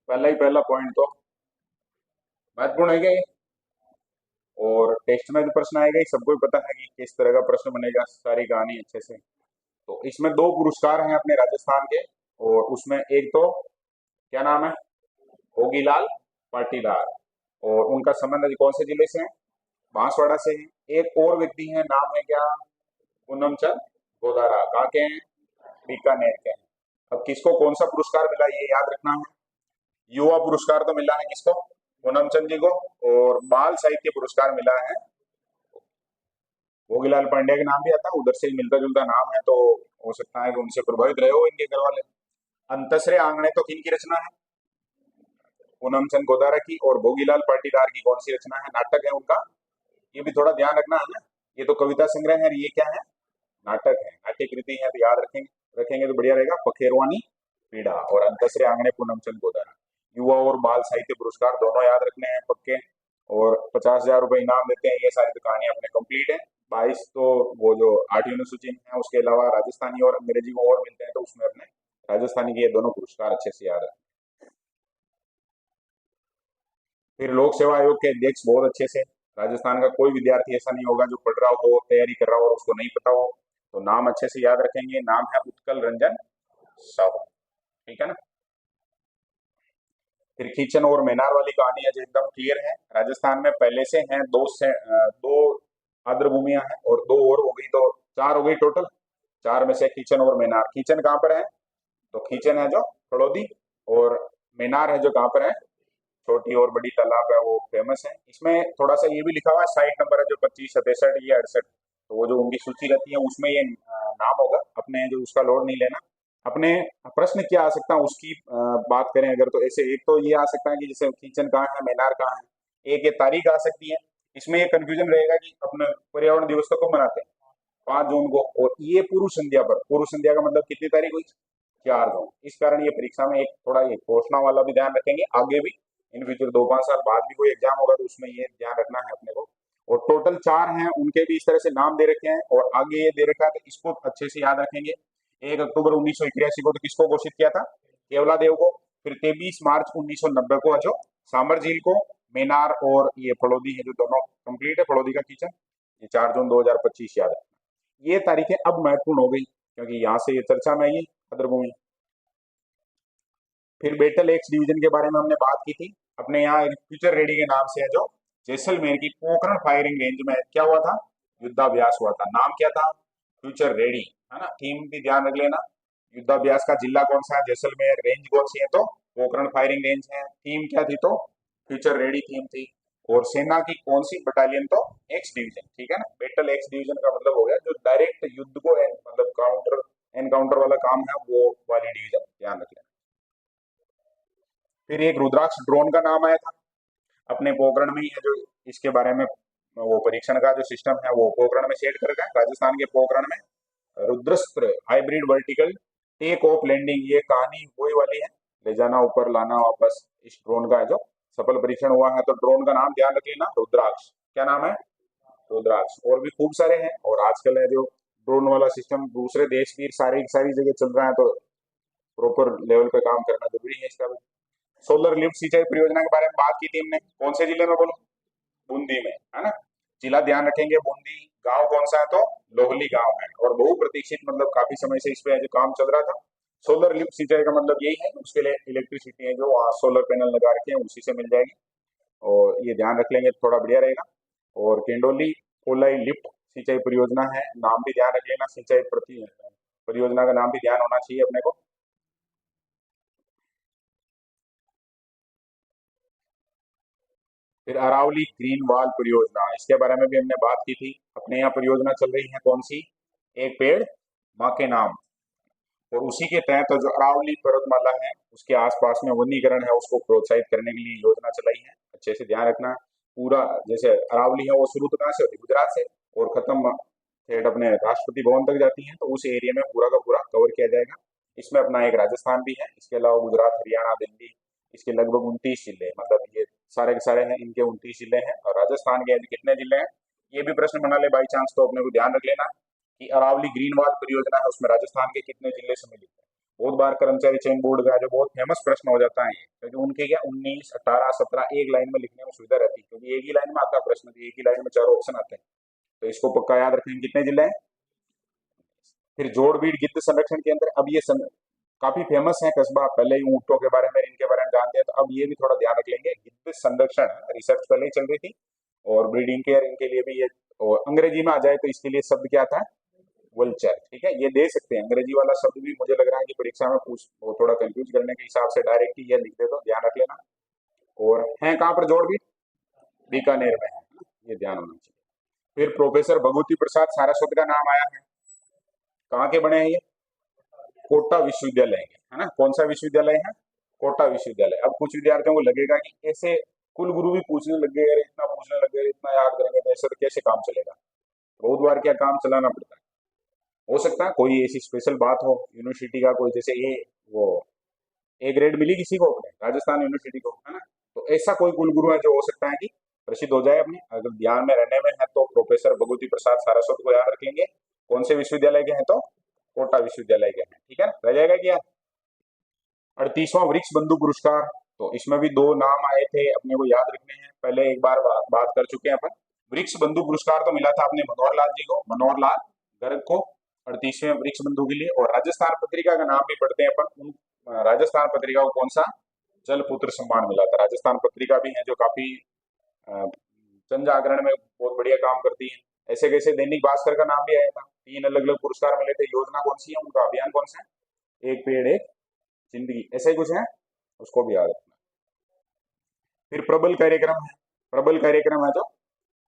पहला पॉइंट तो महत्वपूर्ण है क्या ये? और टेस्ट में जो प्रश्न आएगा ये सबको ही पता है कि किस तरह का प्रश्न बनेगा, सारी कहानी अच्छे से। तो इसमें दो पुरस्कार हैं अपने राजस्थान के, और उसमें एक तो क्या नाम है, भोगीलाल पाटीदार, और उनका संबंध कौन से जिले से है, बांसवाड़ा से है। एक और व्यक्ति है, नाम है क्या, पूनम चंद गोदारा, कहाँ के हैं, बीकानेर के हैं। अब किसको कौन सा पुरस्कार मिला ये याद रखना है। युवा पुरस्कार तो मिला है किसको, पूनम चंद जी को, और बाल साहित्य पुरस्कार मिला है, भोगीलाल पांड्या के नाम भी आता है, उधर से ही मिलता जुलता नाम है, तो हो सकता है कि उनसे प्रभावित रहे हो इनके घर वाले। अंतसरे आंगणे तो किन की रचना है, पूनम चंद गोदारा की, और भोगीलाल पाटीदार की कौन सी रचना है, नाटक है उनका, ये भी थोड़ा ध्यान रखना है ना। ये तो कविता संग्रह है, ये क्या है, नाटक है, नाट्य कृति है, तो याद रखेंगे रखेंगे तो बढ़िया रहेगा। पखेरवानी पीड़ा और अंतसरे आंगणे पूनम चंद गोदारा। युवा और बाल साहित्य पुरस्कार दोनों याद रखने हैं पक्के, और 50,000 रुपए इनाम देते हैं। ये सारी तो कहानियां अपने कंप्लीट है। 22 तो वो जो 8वीं अनुसूची में है, उसके अलावा राजस्थानी और अंग्रेजी में और मिलते हैं, तो उसमें अपने राजस्थानी के ये दोनों पुरस्कार अच्छे से याद है। फिर लोक सेवा आयोग के अध्यक्ष बहुत अच्छे से, राजस्थान का कोई विद्यार्थी ऐसा नहीं होगा जो पढ़ रहा हो, तैयारी कर रहा हो और उसको नहीं पता हो, तो नाम अच्छे से याद रखेंगे। नाम है उत्कल रंजन साहू, ठीक है ना। फिर खींचन और मैनार वाली कहानी है जो एकदम क्लियर है। राजस्थान में पहले से हैं दो आर्द्र भूमियां हैं, और दो और हो गई, तो चार हो गई टोटल। चार में से खींचन और मैनार, खींचन कहाँ पर है, तो खींचन है जो फड़ौदी, और मैनार है जो कहाँ पर है, छोटी और बड़ी तालाब है, वो फेमस है। इसमें थोड़ा सा ये भी लिखा हुआ है, साइट नंबर है जो 25, 67 या 68, तो वो जो उनकी सूची रहती है उसमें ये नाम होगा अपने, जो उसका लोड नहीं लेना अपने। प्रश्न क्या आ सकता है उसकी बात करें अगर, तो ऐसे एक तो ये आ सकता है कि जैसे किचन कहाँ है, मीनार कहाँ है, एक ये तारीख आ सकती है। इसमें ये कंफ्यूजन रहेगा कि अपने पर्यावरण दिवस तो कब मनाते हैं, 5 जून को, और ये पूर्व संध्या पर, पूर्व संध्या का मतलब कितनी तारीख हुई, 4 जून। इस कारण ये परीक्षा में एक थोड़ा ये घोषणा वाला भी ध्यान रखेंगे, आगे भी इन फ्यूचर 2-5 साल बाद भी कोई एग्जाम होगा तो उसमें ये ध्यान रखना है अपने को। और टोटल 4 हैं, उनके भी इस तरह से नाम दे रखे हैं, और आगे ये दे रखा है, तो इसको अच्छे से याद रखेंगे। 1 अक्टूबर 1981 को तो किसको घोषित किया था, केवला देव को। फिर 23 मार्च 1990 को जो सामर झील को, मेनार और ये फड़ौदी है जो दोनों कंप्लीट है, फड़ौदी का किचन, ये 4 जून 2025 याद है। ये तारीखें अब महत्वपूर्ण हो गई क्योंकि यहाँ से ये चर्चा में आई अद्रभूमि। फिर बेटल एक्स डिवीजन के बारे में हमने बात की थी। अपने यहाँ एक फ्यूचर रेडी के नाम से है जो जैसलमेर की पोखरण फायरिंग रेंज में क्या हुआ था, युद्धाभ्यास हुआ था। नाम क्या था, फ्यूचर रेडी, है ना। थीम भी ध्यान रख लेना। युद्धाभ्यास का जिला कौन सा है, जैसलमेर। रेंज कौन सी है, तो पोखरण फायरिंग रेंज है। थीम क्या थी, तो फ्यूचर रेडी थीम थी। और सेना की कौन सी बटालियन, तो एक्स डिवीजन, ठीक है ना। बेटल एक्स डिवीजन का मतलब हो गया जो डायरेक्ट युद्ध को मतलब काउंटर एनकाउंटर वाला काम है, वो वाली डिवीजन, ध्यान रख लेना। फिर एक रुद्राक्ष ड्रोन का नाम आया था, अपने पोखरण में ही है जो, इसके बारे में वो परीक्षण का जो सिस्टम है वो पोखरण में सेट कर गए, राजस्थान के पोखरण में। Rudrastra hybrid vertical take off landing, ये कहानी वही वाली है, ले जाना ऊपर लाना वापस, इस ड्रोन का है जो सफल परीक्षण हुआ है। तो ड्रोन का नाम ध्यान रख लेना, रुद्राक्ष। क्या नाम है, रुद्राक्ष। और भी खूब सारे हैं, और आजकल है जो ड्रोन वाला सिस्टम दूसरे देश की सारी सारी जगह चल रहा है, तो प्रॉपर लेवल पे काम करना जरूरी है इसका भी। सोलर लिफ्ट सिंचाई परियोजना के बारे में बात की थी हमने, कौन से जिले में बोलो, बूंदी में, है ना। जिला ध्यान रखेंगे बूंदी। गांव कौन सा है, तो लोहली गांव है, और बहु प्रतीक्षित, मतलब काफी समय से इस पे जो काम चल रहा था। सोलर लिफ्ट सिंचाई का मतलब यही है, उसके लिए इलेक्ट्रिसिटी है जो वहाँ सोलर पैनल लगा रखे हैं उसी से मिल जाएगी, और ये ध्यान रख लेंगे तो थोड़ा बढ़िया रहेगा। और केंडोली कोलाई लिफ्ट सिंचाई परियोजना है, नाम भी ध्यान रख लेना, सिंचाई प्रति परियोजना का नाम भी ध्यान होना चाहिए अपने को। फिर अरावली ग्रीन वॉल परियोजना, इसके बारे में भी हमने बात की थी। अपने यहाँ परियोजना चल रही है कौन सी, एक पेड़ माँ के नाम, और उसी के तहत जो अरावली पर्वतमाला है उसके आसपास में वनीकरण है उसको प्रोत्साहित करने के लिए योजना चलाई है, अच्छे से ध्यान रखना। पूरा जैसे अरावली है वो शुरू तो कहाँ से होती है, गुजरात से, और खत्म ठेठ अपने राष्ट्रपति भवन तक जाती है, तो उस एरिया में पूरा का पूरा कवर किया जाएगा। इसमें अपना एक राजस्थान भी है, इसके अलावा गुजरात, हरियाणा, दिल्ली, इसके लगभग 29 जिले, मतलब ये सारे के सारे हैं, इनके 29 जिले हैं। और राजस्थान के कितने जिले हैं, ये भी प्रश्न बना ले बाई चांस, तो अपने को ध्यान रख लेना कि अरावली ग्रीन वॉल परियोजना है उसमें राजस्थान के कितने जिले सम्मिलित हैं। बहुत बार कर्मचारी चयन बोर्ड का जो बहुत फेमस प्रश्न हो जाता है ये, क्योंकि उनके क्या 19, 18, 17 एक लाइन में लिखने में सुविधा रहती है, क्योंकि एक ही लाइन में आता है प्रश्न, तो एक ही लाइन में चारों ऑप्शन आते हैं। तो इसको पक्का याद रखेंगे, कितने जिले हैं। फिर जोड़बीड़ गिद्ध संरक्षण के अंदर, अब ये काफी फेमस है कस्बा, पहले ही ऊँटों के बारे में इनके बारे में जानते हैं, तो अब ये भी थोड़ा ध्यान रख लेंगे। गिद्ध संरक्षण रिसर्च पहले ही चल रही थी, और ब्रीडिंग केयर इनके लिए भी ये, और अंग्रेजी में आ जाए तो इसके लिए शब्द क्या था, वल्चर। ठीक है, ये दे सकते हैं अंग्रेजी वाला शब्द भी, मुझे लग रहा है कि परीक्षा में पूछ वो थोड़ा कंफ्यूज करने के हिसाब से डायरेक्ट ही ये लिख दे, तो ध्यान रख लेना। और है कहाँ पर जोड़बीड़, बीकानेर में है, ये ध्यान होना चाहिए। फिर प्रोफेसर भगवती प्रसाद सारस्वत का नाम आया है, कहाँ के बने हैं ये, कोटा विश्वविद्यालय के, है ना। कौन सा विश्वविद्यालय है, कोटा विश्वविद्यालय। अब कुछ विद्यार्थियों को लगेगा कि ऐसे कुल गुरु भी पूछने लग गए, अरे इतना पूछने लग गए, इतना याद करेंगे तो ऐसे तो कैसे काम चलेगा। बहुत बार क्या काम चलाना पड़ता है। हो सकता है कोई ऐसी स्पेशल बात हो यूनिवर्सिटी का, कोई जैसे ये वो ए ग्रेड मिली किसी को अपने राजस्थान यूनिवर्सिटी को, है ना, तो ऐसा कोई कुलगुरु है जो हो सकता है कि प्रसिद्ध हो जाए अपने। अगर ध्यान में रहने में है तो प्रोफेसर भगवती प्रसाद सारस्वत को याद रखेंगे। कौन से विश्वविद्यालय के हैं, तो कोटा विश्वविद्यालय के हैं। ठीक है ना, रह जाएगा क्या। 38वां वृक्ष बंधु पुरस्कार, तो इसमें भी दो नाम आए थे, अपने को याद रखने हैं, पहले एक बार बात कर चुके हैं अपन। वृक्ष बंधु पुरस्कार तो मिला था अपने मनोहर लाल जी को, मनोहर लाल गर्ग को, 38वें वृक्ष बंधु के लिए। और राजस्थान पत्रिका का नाम भी पढ़ते हैं अपन, उन राजस्थान पत्रिका को कौन सा जल पुत्र सम्मान मिला था। राजस्थान पत्रिका भी है जो काफी जन जागरण में बहुत बढ़िया काम करती है। ऐसे कैसे दैनिक भास्कर का नाम भी आया था, 3 अलग अलग पुरस्कार मिले थे। योजना कौन सी है, उनका अभियान कौन सा है, एक पेड़ एक जिंदगी, ऐसा ही कुछ है, उसको भी याद रखना। फिर प्रबल कार्यक्रम है, प्रबल कार्यक्रम है जो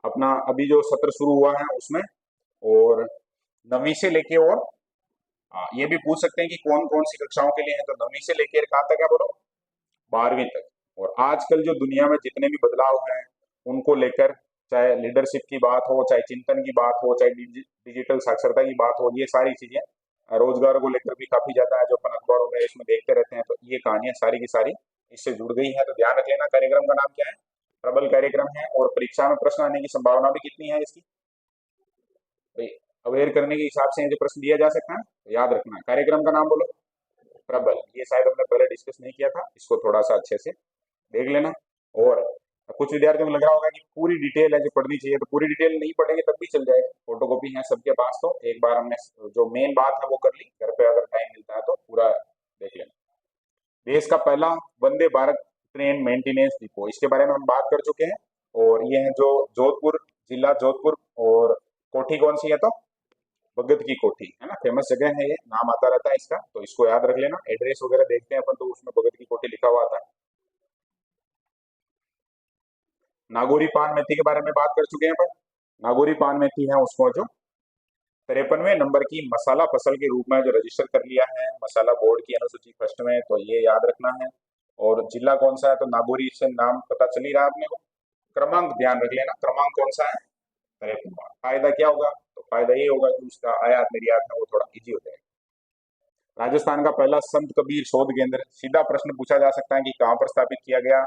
अपना अभी जो सत्र शुरू हुआ है उसमें, और 9वीं से लेके, और ये भी पूछ सकते हैं कि कौन कौन सी कक्षाओं के लिए है, तो 9वीं से लेकर कहाँ तक है बोलो, 12वीं तक। और आजकल जो दुनिया में जितने भी बदलाव हैं उनको लेकर, चाहे लीडरशिप की बात हो, चाहे चिंतन की बात हो, चाहे डिजिटल साक्षरता की बात हो, ये सारी चीजें, रोजगार को लेकर भी काफी ज्यादा है जो अपन अखबारों में इसमें देखते रहते हैं, तो ये कहानियां सारी की सारी इससे जुड़ गई है। तो ध्यान रख लेना, कार्यक्रम का नाम क्या है, प्रबल कार्यक्रम है। और परीक्षा में प्रश्न आने की संभावना भी कितनी है इसकी, अवेयर करने के हिसाब से जो प्रश्न दिया जा सकता है, तो याद रखना कार्यक्रम का नाम बोलो, प्रबल। ये शायद हमने पहले डिस्कस नहीं किया था, इसको थोड़ा सा अच्छे से देख लेना। और कुछ विद्यार्थियों को लग रहा होगा कि पूरी डिटेल है जो पढ़नी चाहिए, तो पूरी डिटेल नहीं पढ़ेंगे तब भी चल जाएगा, फोटोकॉपी है सबके पास, तो एक बार हमने जो मेन बात है वो कर ली, घर पे अगर टाइम मिलता है तो पूरा देख लेना। देश का पहला Vande Bharat train maintenance depot, इसके बारे में हम बात कर चुके हैं। और ये है जो जोधपुर, जिला जोधपुर, और कोठी कौन सी है, तो भगत की कोठी, है ना, फेमस जगह है, ये नाम आता रहता है इसका, तो इसको याद रख लेना। एड्रेस वगैरह देखते हैं अपन तो उसमें भगत की कोठी लिखा हुआ था। नागौरी पान मेथी के बारे में बात कर चुके हैं अपन। नागौरी पान मेथी है उसको जो 53वें नंबर की मसाला फसल के रूप में जो रजिस्टर कर लिया है मसाला बोर्ड की अनुसूची फर्स्ट में, तो ये याद रखना है। और जिला कौन सा है, तो नागौरी से नाम पता चल ही रहा है अपने को। क्रमांक ध्यान रख लेना, क्रमांक कौन सा है, 53। फायदा क्या होगा, तो फायदा ये होगा कि उसका आयात निर्यात में वो थोड़ा इजी हो जाएगा। राजस्थान का पहला संत कबीर शोध केंद्र, सीधा प्रश्न पूछा जा सकता है कि कहाँ पर स्थापित किया गया,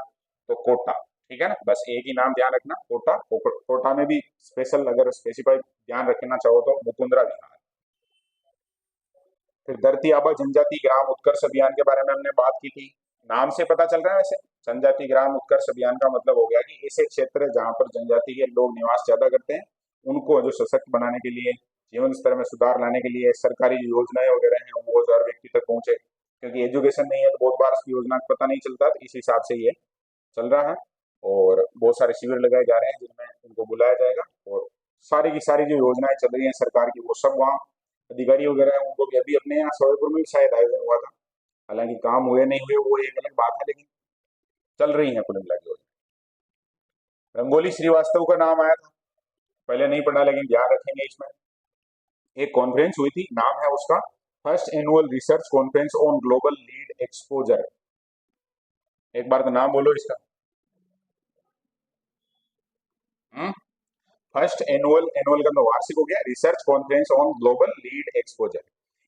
तो कोटा। ठीक है ना, बस एक ही नाम ध्यान रखना, कोटा। कोटा में भी स्पेशल अगर स्पेसिफाई ध्यान रखना चाहो तो मुकुंदरा विहार। फिर धरती आबा जनजाति ग्राम उत्कर्ष अभियान के बारे में हमने बात की थी, नाम से पता चल रहा है वैसे। जनजाति ग्राम उत्कर्ष अभियान का मतलब हो गया कि ऐसे क्षेत्र जहाँ पर जनजाति के लोग निवास ज्यादा करते हैं, उनको जो सशक्त बनाने के लिए, जीवन स्तर में सुधार लाने के लिए सरकारी योजनाएं वगैरह हैं वो हर व्यक्ति तक पहुंचे, क्योंकि एजुकेशन नहीं है तो बहुत बार इसकी योजना का पता नहीं चलता, तो इस हिसाब से ये चल रहा है। और बहुत सारे शिविर लगाए जा रहे हैं जिनमें उनको बुलाया जाएगा, और सारी की सारी जो योजनाएं चल रही हैं सरकार की, वो सब वहाँ अधिकारी वगैरह हैं उनको भी, अभी अपने यहाँ सौरपुर में भी शायद आयोजन हुआ था, हालांकि काम हुए नहीं हुए वो एक अलग बात है, लेकिन चल रही है कुल मिला के योजना। रंगोली श्रीवास्तव का नाम आया था, पहले नहीं पढ़ा लेकिन ध्यान रखेंगे। इसमें एक कॉन्फ्रेंस हुई थी, नाम है उसका first annual research conference on global lead exposure. एक बार तो नाम बोलो इसका, फर्स्ट एनुअल, एनुअल का तो वार्षिक हो गया, research conference on global lead exposure.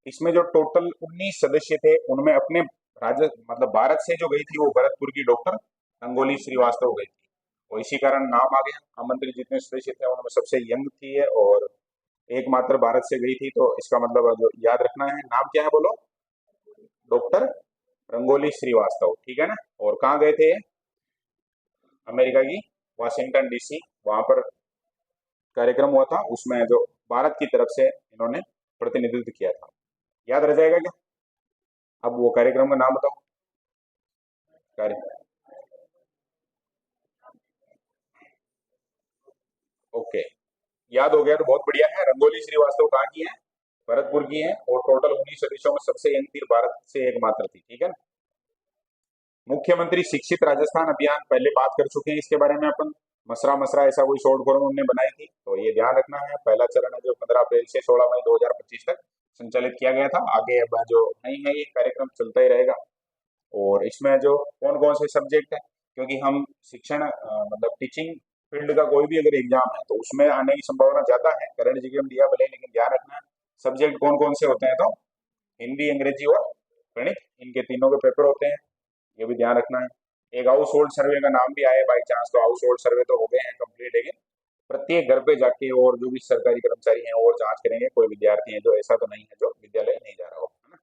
इसमें जो टोटल 19 सदस्य थे उनमें अपने राज्य मतलब भारत से जो गई थी वो भरतपुर की डॉक्टर रंगोली श्रीवास्तव गई थी, और इसी कारण नाम आ गया। आमंत्रित जितने सदस्य थे उनमें सबसे यंग थी है, और एकमात्र भारत से गई थी, तो इसका मतलब जो याद रखना है, नाम क्या है बोलो, डॉक्टर रंगोली श्रीवास्तव, ठीक है ना। और कहाँ गए थे? अमेरिका की वाशिंगटन डीसी, वहां पर कार्यक्रम हुआ था, उसमें जो भारत की तरफ से इन्होंने प्रतिनिधित्व किया था। याद रह जाएगा क्या? अब वो कार्यक्रम का नाम बताओ। कार्य ओके, याद हो गया तो बहुत बढ़िया है। रंगोली श्रीवास्तव कहाँ की है? भरतपुर की है, और टोटल 19 सदस्यों में सबसे यंग थी, भारत से एकमात्र थी, ठीक है ना। मुख्यमंत्री शिक्षित राजस्थान अभियान पहले बात कर चुके हैं इसके बारे में अपन। मसरा मसरा ऐसा कोई शॉर्ट फॉर्म हमने बनाई थी, तो ये ध्यान रखना है। पहला चरण है जो 15 अप्रैल से 16 मई 2025 तक संचालित किया गया था। आगे अब जो नहीं है, ये कार्यक्रम चलता ही रहेगा। और इसमें जो कौन कौन से सब्जेक्ट है, क्योंकि हम शिक्षण मतलब टीचिंग फील्ड का कोई भी अगर एग्जाम है तो उसमें आने की संभावना ज्यादा है। करंट जीके में दिया भले, लेकिन ध्यान रखना सब्जेक्ट कौन कौन से होते हैं, तो हिंदी, अंग्रेजी और गणित, इनके तीनों के पेपर होते हैं, ये भी ध्यान रखना है। एक हाउस होल्ड सर्वे का नाम भी आए बाई चांस, तो हाउस होल्ड सर्वे तो हो गए हैं कंप्लीट, लेकिन प्रत्येक घर पे जाके और जो भी सरकारी कर्मचारी हैं और जांच करेंगे कोई विद्यार्थी है जो ऐसा तो नहीं है जो विद्यालय नहीं जा रहा हो, है ना।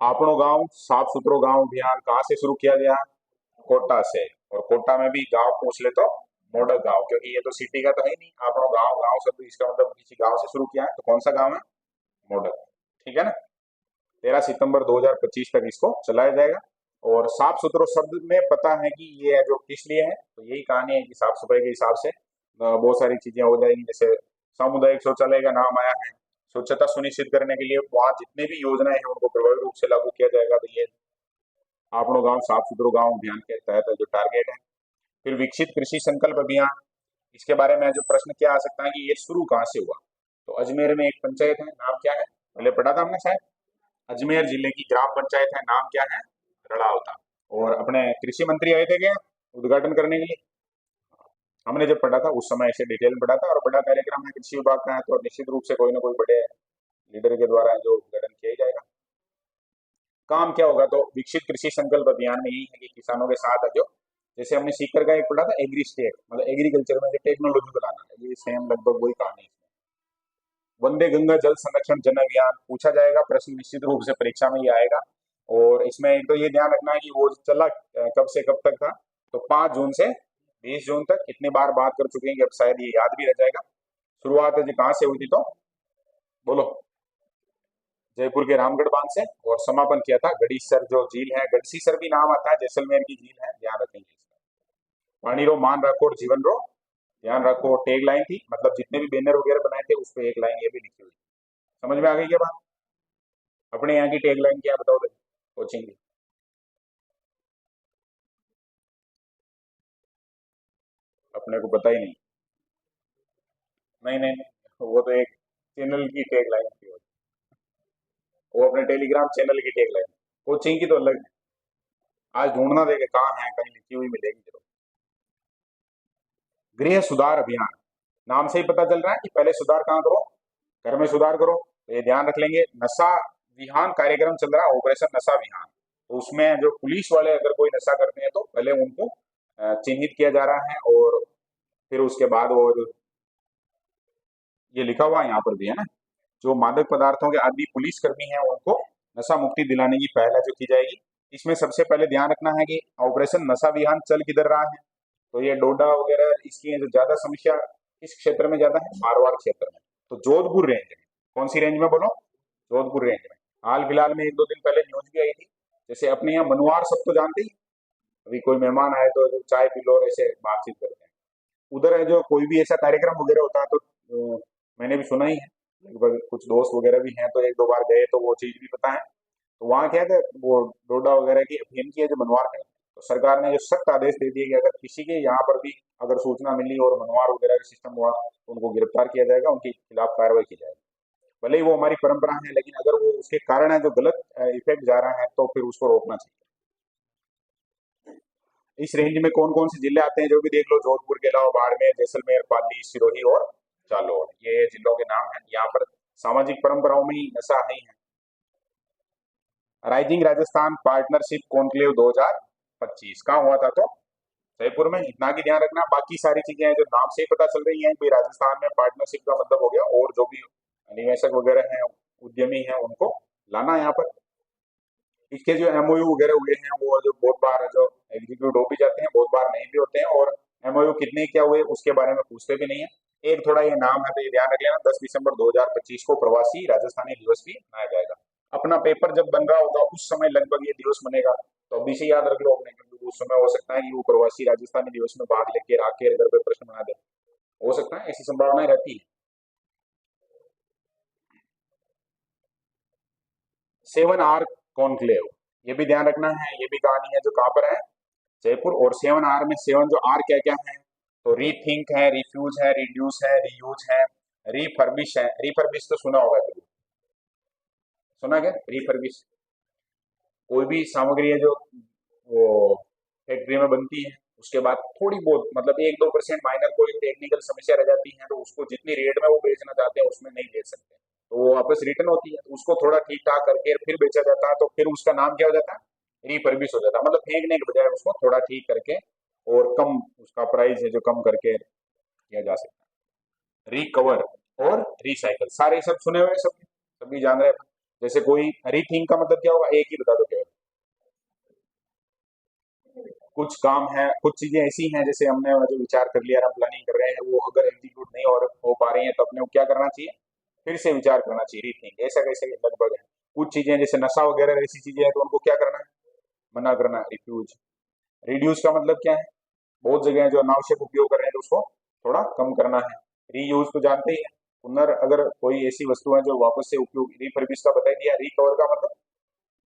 आपनो गांव साफ सुथरो गांव अभियान कहाँ से शुरू किया गया? कोटा से। और कोटा में भी गांव पूछ ले तो मॉडल गांव, क्योंकि ये तो सिटी का तो है नहीं। आपनो गांव, गांव शब्द इसका मतलब किसी गांव से शुरू किया है, तो कौन सा गांव है? मॉडल, ठीक है ना। 13 सितंबर 2025 तक इसको चलाया जाएगा। और साफ सुथरो शब्द में पता है कि ये जो किस लिए है, तो यही कहानी है कि साफ सफाई के हिसाब से बहुत सारी चीजें हो जाएंगी। जैसे सामुदायिक शौचालय का नाम आया है, स्वच्छता सुनिश्चित करने के लिए वहाँ जितने भी योजनाएं हैं उनको प्रभावी रूप से लागू किया जाएगा। तो ये आपनो गांव साफ सुथरो गांव अभियान के तहत जो टारगेट है। फिर विकसित कृषि संकल्प अभियान, इसके बारे में जो प्रश्न क्या आ सकता है कि ये शुरू कहाँ से हुआ, तो अजमेर में एक पंचायत है, नाम क्या है? पहले पढ़ा था हमने शायद। अजमेर जिले की ग्राम पंचायत है, नाम क्या है? रड़ावता। और अपने कृषि मंत्री आए थे क्या उद्घाटन करने के लिए? हमने जब पढ़ा था उस समय ऐसे डिटेल में पढ़ा था। और बड़ा कार्यक्रम है कृषि विभाग का है, तो निश्चित रूप से कोई ना कोई बड़े लीडर के द्वारा जो उद्घाटन किया ही जाएगा। काम क्या होगा, तो विकसित कृषि संकल्प अभियान में यही है कि किसानों के साथ जो, जैसे हमने सीकर का एक पढ़ा था एग्री स्टेट, मतलब एग्रीकल्चर में टेक्नोलॉजी को लाना है, ये सेम लगभग वही कहानी है। वंदे गंगा जल संरक्षण जन अभियान पूछा जाएगा प्रश्न, निश्चित रूप से परीक्षा में ही आएगा। और इसमें एक तो ये ध्यान रखना है कि वो चला कब से कब तक था, तो 5 जून से 20 जून तक। इतनी बार बात कर चुके हैं कि अब शायद ये याद भी रह जाएगा। शुरुआत है जी कहाँ से हुई थी, तो बोलो। जयपुर के रामगढ़ बांध से। और समापन किया था गड़ीसर जो झील है, गढ़सीसर भी नाम आता है, जैसलमेर की झील है, ध्यान रखेंगे इसका। पानी रो मान रखो और जीवन रो ध्यान रखो टैग लाइन थी, मतलब जितने भी बैनर वगैरह बनाए थे उस पर एक लाइन ये भी लिखी हुई। समझ में आ गई क्या बात? अपने यहाँ की टैग लाइन क्या है बताओ कोचिंग की? अपने को पता ही नहीं। नहीं नहीं नहीं, वो तो एक चैनल की टैग लाइन थी वो अपने टेलीग्राम चैनल की टैग लाइन। कोचिंग की तो अलग है। आज ढूंढना देखे कहाँ है, कहीं लिखी हुई मिलेगी जरूर। गृह सुधार अभियान, नाम से ही पता चल रहा है कि पहले सुधार कहाँ करो? घर में सुधार करो। तो ये ध्यान रख लेंगे। नशा विहान कार्यक्रम चल रहा है, ऑपरेशन नशा विहान। तो उसमें जो पुलिस वाले अगर कोई नशा करते हैं तो पहले उनको चिन्हित किया जा रहा है, और फिर उसके बाद वो ये लिखा हुआ है यहाँ पर भी है ना, जो मादक पदार्थों के आदि पुलिस कर्मी हैं उनको नशा मुक्ति दिलाने की पहल जो की जाएगी। इसमें सबसे पहले ध्यान रखना है कि ऑपरेशन नशा विहान चल किधर रहा है, तो ये डोडा वगैरह इसकी जो ज्यादा समस्या किस क्षेत्र में ज्यादा है? मारवाड़ क्षेत्र में। तो जोधपुर रेंज में, कौन सी रेंज में बोलो? जोधपुर रेंज में। हाल फिलहाल में 1-2 दिन पहले न्यूज भी आई थी। जैसे अपने यहाँ मनवार सब तो जानते ही, अभी कोई मेहमान आए तो जो चाय पी लो और ऐसे बातचीत करते हैं, उधर है जो कोई भी ऐसा कार्यक्रम वगैरह होता है तो मैंने भी सुना ही है, लगभग कुछ दोस्त वगैरह भी हैं तो 1-2 बार गए तो वो चीज भी पता है। तो वहाँ क्या है कि वो डोडा वगैरह की अफीम की है जो मनवार है, तो सरकार ने जो सख्त आदेश दे दिए कि अगर किसी के यहाँ पर भी अगर सूचना मिली और मनवार वगैरह का सिस्टम हुआ तो उनको गिरफ्तार किया जाएगा, उनके खिलाफ कार्रवाई की जाएगी। भले ही वो हमारी परंपरा है, लेकिन अगर वो उसके कारण है जो गलत इफेक्ट जा रहा है तो फिर उसको रोकना चाहिए। इस रेंज में कौन कौन से जिले आते हैं जो भी देख लो, जोधपुर के अलावा बाड़मेर, जैसलमेर, पाली, सिरोही और जालौर, ये जिलों के नाम हैं। यहाँ पर सामाजिक परंपराओं में ही नशा है ही है। राइजिंग राजस्थान पार्टनरशिप कॉन्क्लेव 2025 कहाँ हुआ था, तो जयपुर में। इतना की ध्यान रखना, बाकी सारी चीजें हैं जो नाम से ही पता चल रही हैं, कोई राजस्थान में पार्टनरशिप का मतलब हो गया, और जो भी निवेशक वगैरह हैं, उद्यमी हैं, उनको लाना यहाँ पर। इसके जो एमओयू वगैरह हुए हैं वो जो बहुत बार जो एग्जीक्यूट हो भी जाते हैं, बहुत बार नहीं भी होते हैं, और एमओयू कितने क्या हुए उसके बारे में पूछते भी नहीं है। एक थोड़ा ये नाम है तो ये ध्यान रख लेना, 10 दिसंबर 2025 को प्रवासी राजस्थानी दिवस भी मनाया जाएगा। अपना पेपर जब बन रहा होगा उस समय लगभग ये दिवस बनेगा, तो अभी से याद रख लो अपने, क्योंकि उस समय हो सकता है कि वो प्रवासी राजस्थानी दिवस में भाग लेके आके घर पे प्रश्न बना दे, हो सकता है, ऐसी संभावनाएं रहती है। 7 आर कॉन्क्लेव, ये भी ध्यान रखना है, ये भी कहानी है जो कहाँ पर है, जयपुर। और 7 आर में 7 जो आर क्या क्या है, तो रीथिंक है, रिफ्यूज है, रिड्यूस है, रीयूज है, रिफर्बिश है। रिफर्बिश तो सुना होगा जरूर, सुना क्या रिफर्बिश? कोई भी सामग्री है जो वो फैक्ट्री में बनती है, उसके बाद थोड़ी बहुत मतलब 1-2% माइनर कोई टेक्निकल समस्या रह जाती है, तो उसको जितनी रेट में वो बेचना चाहते हैं उसमें नहीं बेच सकते, तो वो वापस रिटर्न होती है, तो उसको थोड़ा ठीक ठाक करके फिर बेचा जाता है, तो फिर उसका नाम क्या हो जाता है, रिफर्बिश हो जाता है। मतलब फेंकने के बजाय उसको थोड़ा ठीक करके और कम उसका प्राइस है जो कम करके किया जा सकता है। रिकवर और रिसाइकल सारे सब सुने हुए, सब सभी जान रहे हैं। जैसे कोई रीथिंक का मतलब क्या होगा, एक ही बता दो क्या होगा? कुछ काम है, कुछ चीजें ऐसी हैं जैसे हमने जो विचार कर लिया, हम प्लानिंग कर रहे हैं, वो अगर एग्जीक्यूट नहीं हो पा रही है तो अपने को क्या करना चाहिए, फिर से विचार करना चाहिए, रीथिंक। ऐसा कैसे लगभग है। कुछ चीजें जैसे नशा वगैरह ऐसी चीजें हैं तो उनको क्या करना है, मना करना है, रिफ्यूज। रिड्यूस का मतलब क्या है, बहुत जगह है जो अनावश्यक उपयोग कर रहे हैं तो उसको थोड़ा कम करना है। रीयूज तो जानते ही है, पुनर् अगर कोई ऐसी वस्तु है जो वापस से उपयोग, रिफर्बिश का बता दिया। रिकवर का मतलब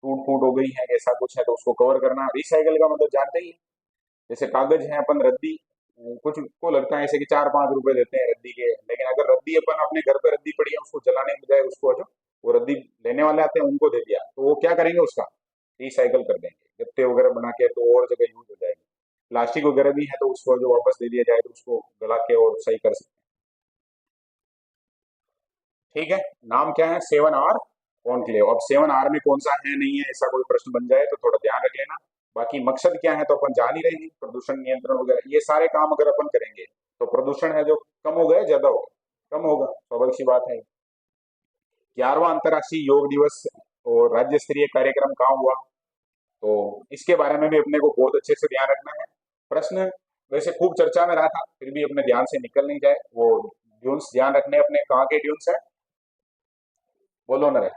टूट फूट हो गई है ऐसा कुछ है तो उसको कवर करना। रिसाइकल का मतलब जानते ही है, जैसे कागज है अपन रद्दी, कुछ को लगता है ऐसे कि 4-5 रुपए देते हैं रद्दी के, लेकिन अगर रद्दी अपन अपने घर पे रद्दी पड़ी है उसको जलाने के बजाय उसको जो वो रद्दी लेने वाले आते हैं उनको दे दिया, तो वो क्या करेंगे, उसका रिसाइकल कर देंगे, गत्ते वगैरह बना के, तो और जगह यूज हो जाएगी। प्लास्टिक वगैरह भी है तो उसको जो वापस दे दिया जाए तो उसको गला के और सही कर सकते हैं। ठीक है, नाम क्या है, 7 आर कॉन्क्लेव। अब 7 आर में कौन सा है नहीं है ऐसा कोई प्रश्न बन जाए तो थोड़ा ध्यान रख लेना। बाकी मकसद क्या है तो अपन जान ही रहे हैं, प्रदूषण नियंत्रण वगैरह ये सारे काम अगर अपन करेंगे तो प्रदूषण है जो कम होगा या ज्यादा होगा, कम होगा, स्वाभाविक सी बात है। 11वां अंतर्राष्ट्रीय योग दिवस और राज्य स्तरीय कार्यक्रम कहाँ हुआ, तो इसके बारे में भी अपने को बहुत अच्छे से ध्यान रखना है। प्रश्न वैसे खूब चर्चा में रहा था, फिर भी अपने ध्यान से निकल नहीं जाए वो ड्यून्स ध्यान रखने अपने, कहाँ के ड्यून्स है, बोलो ना रे।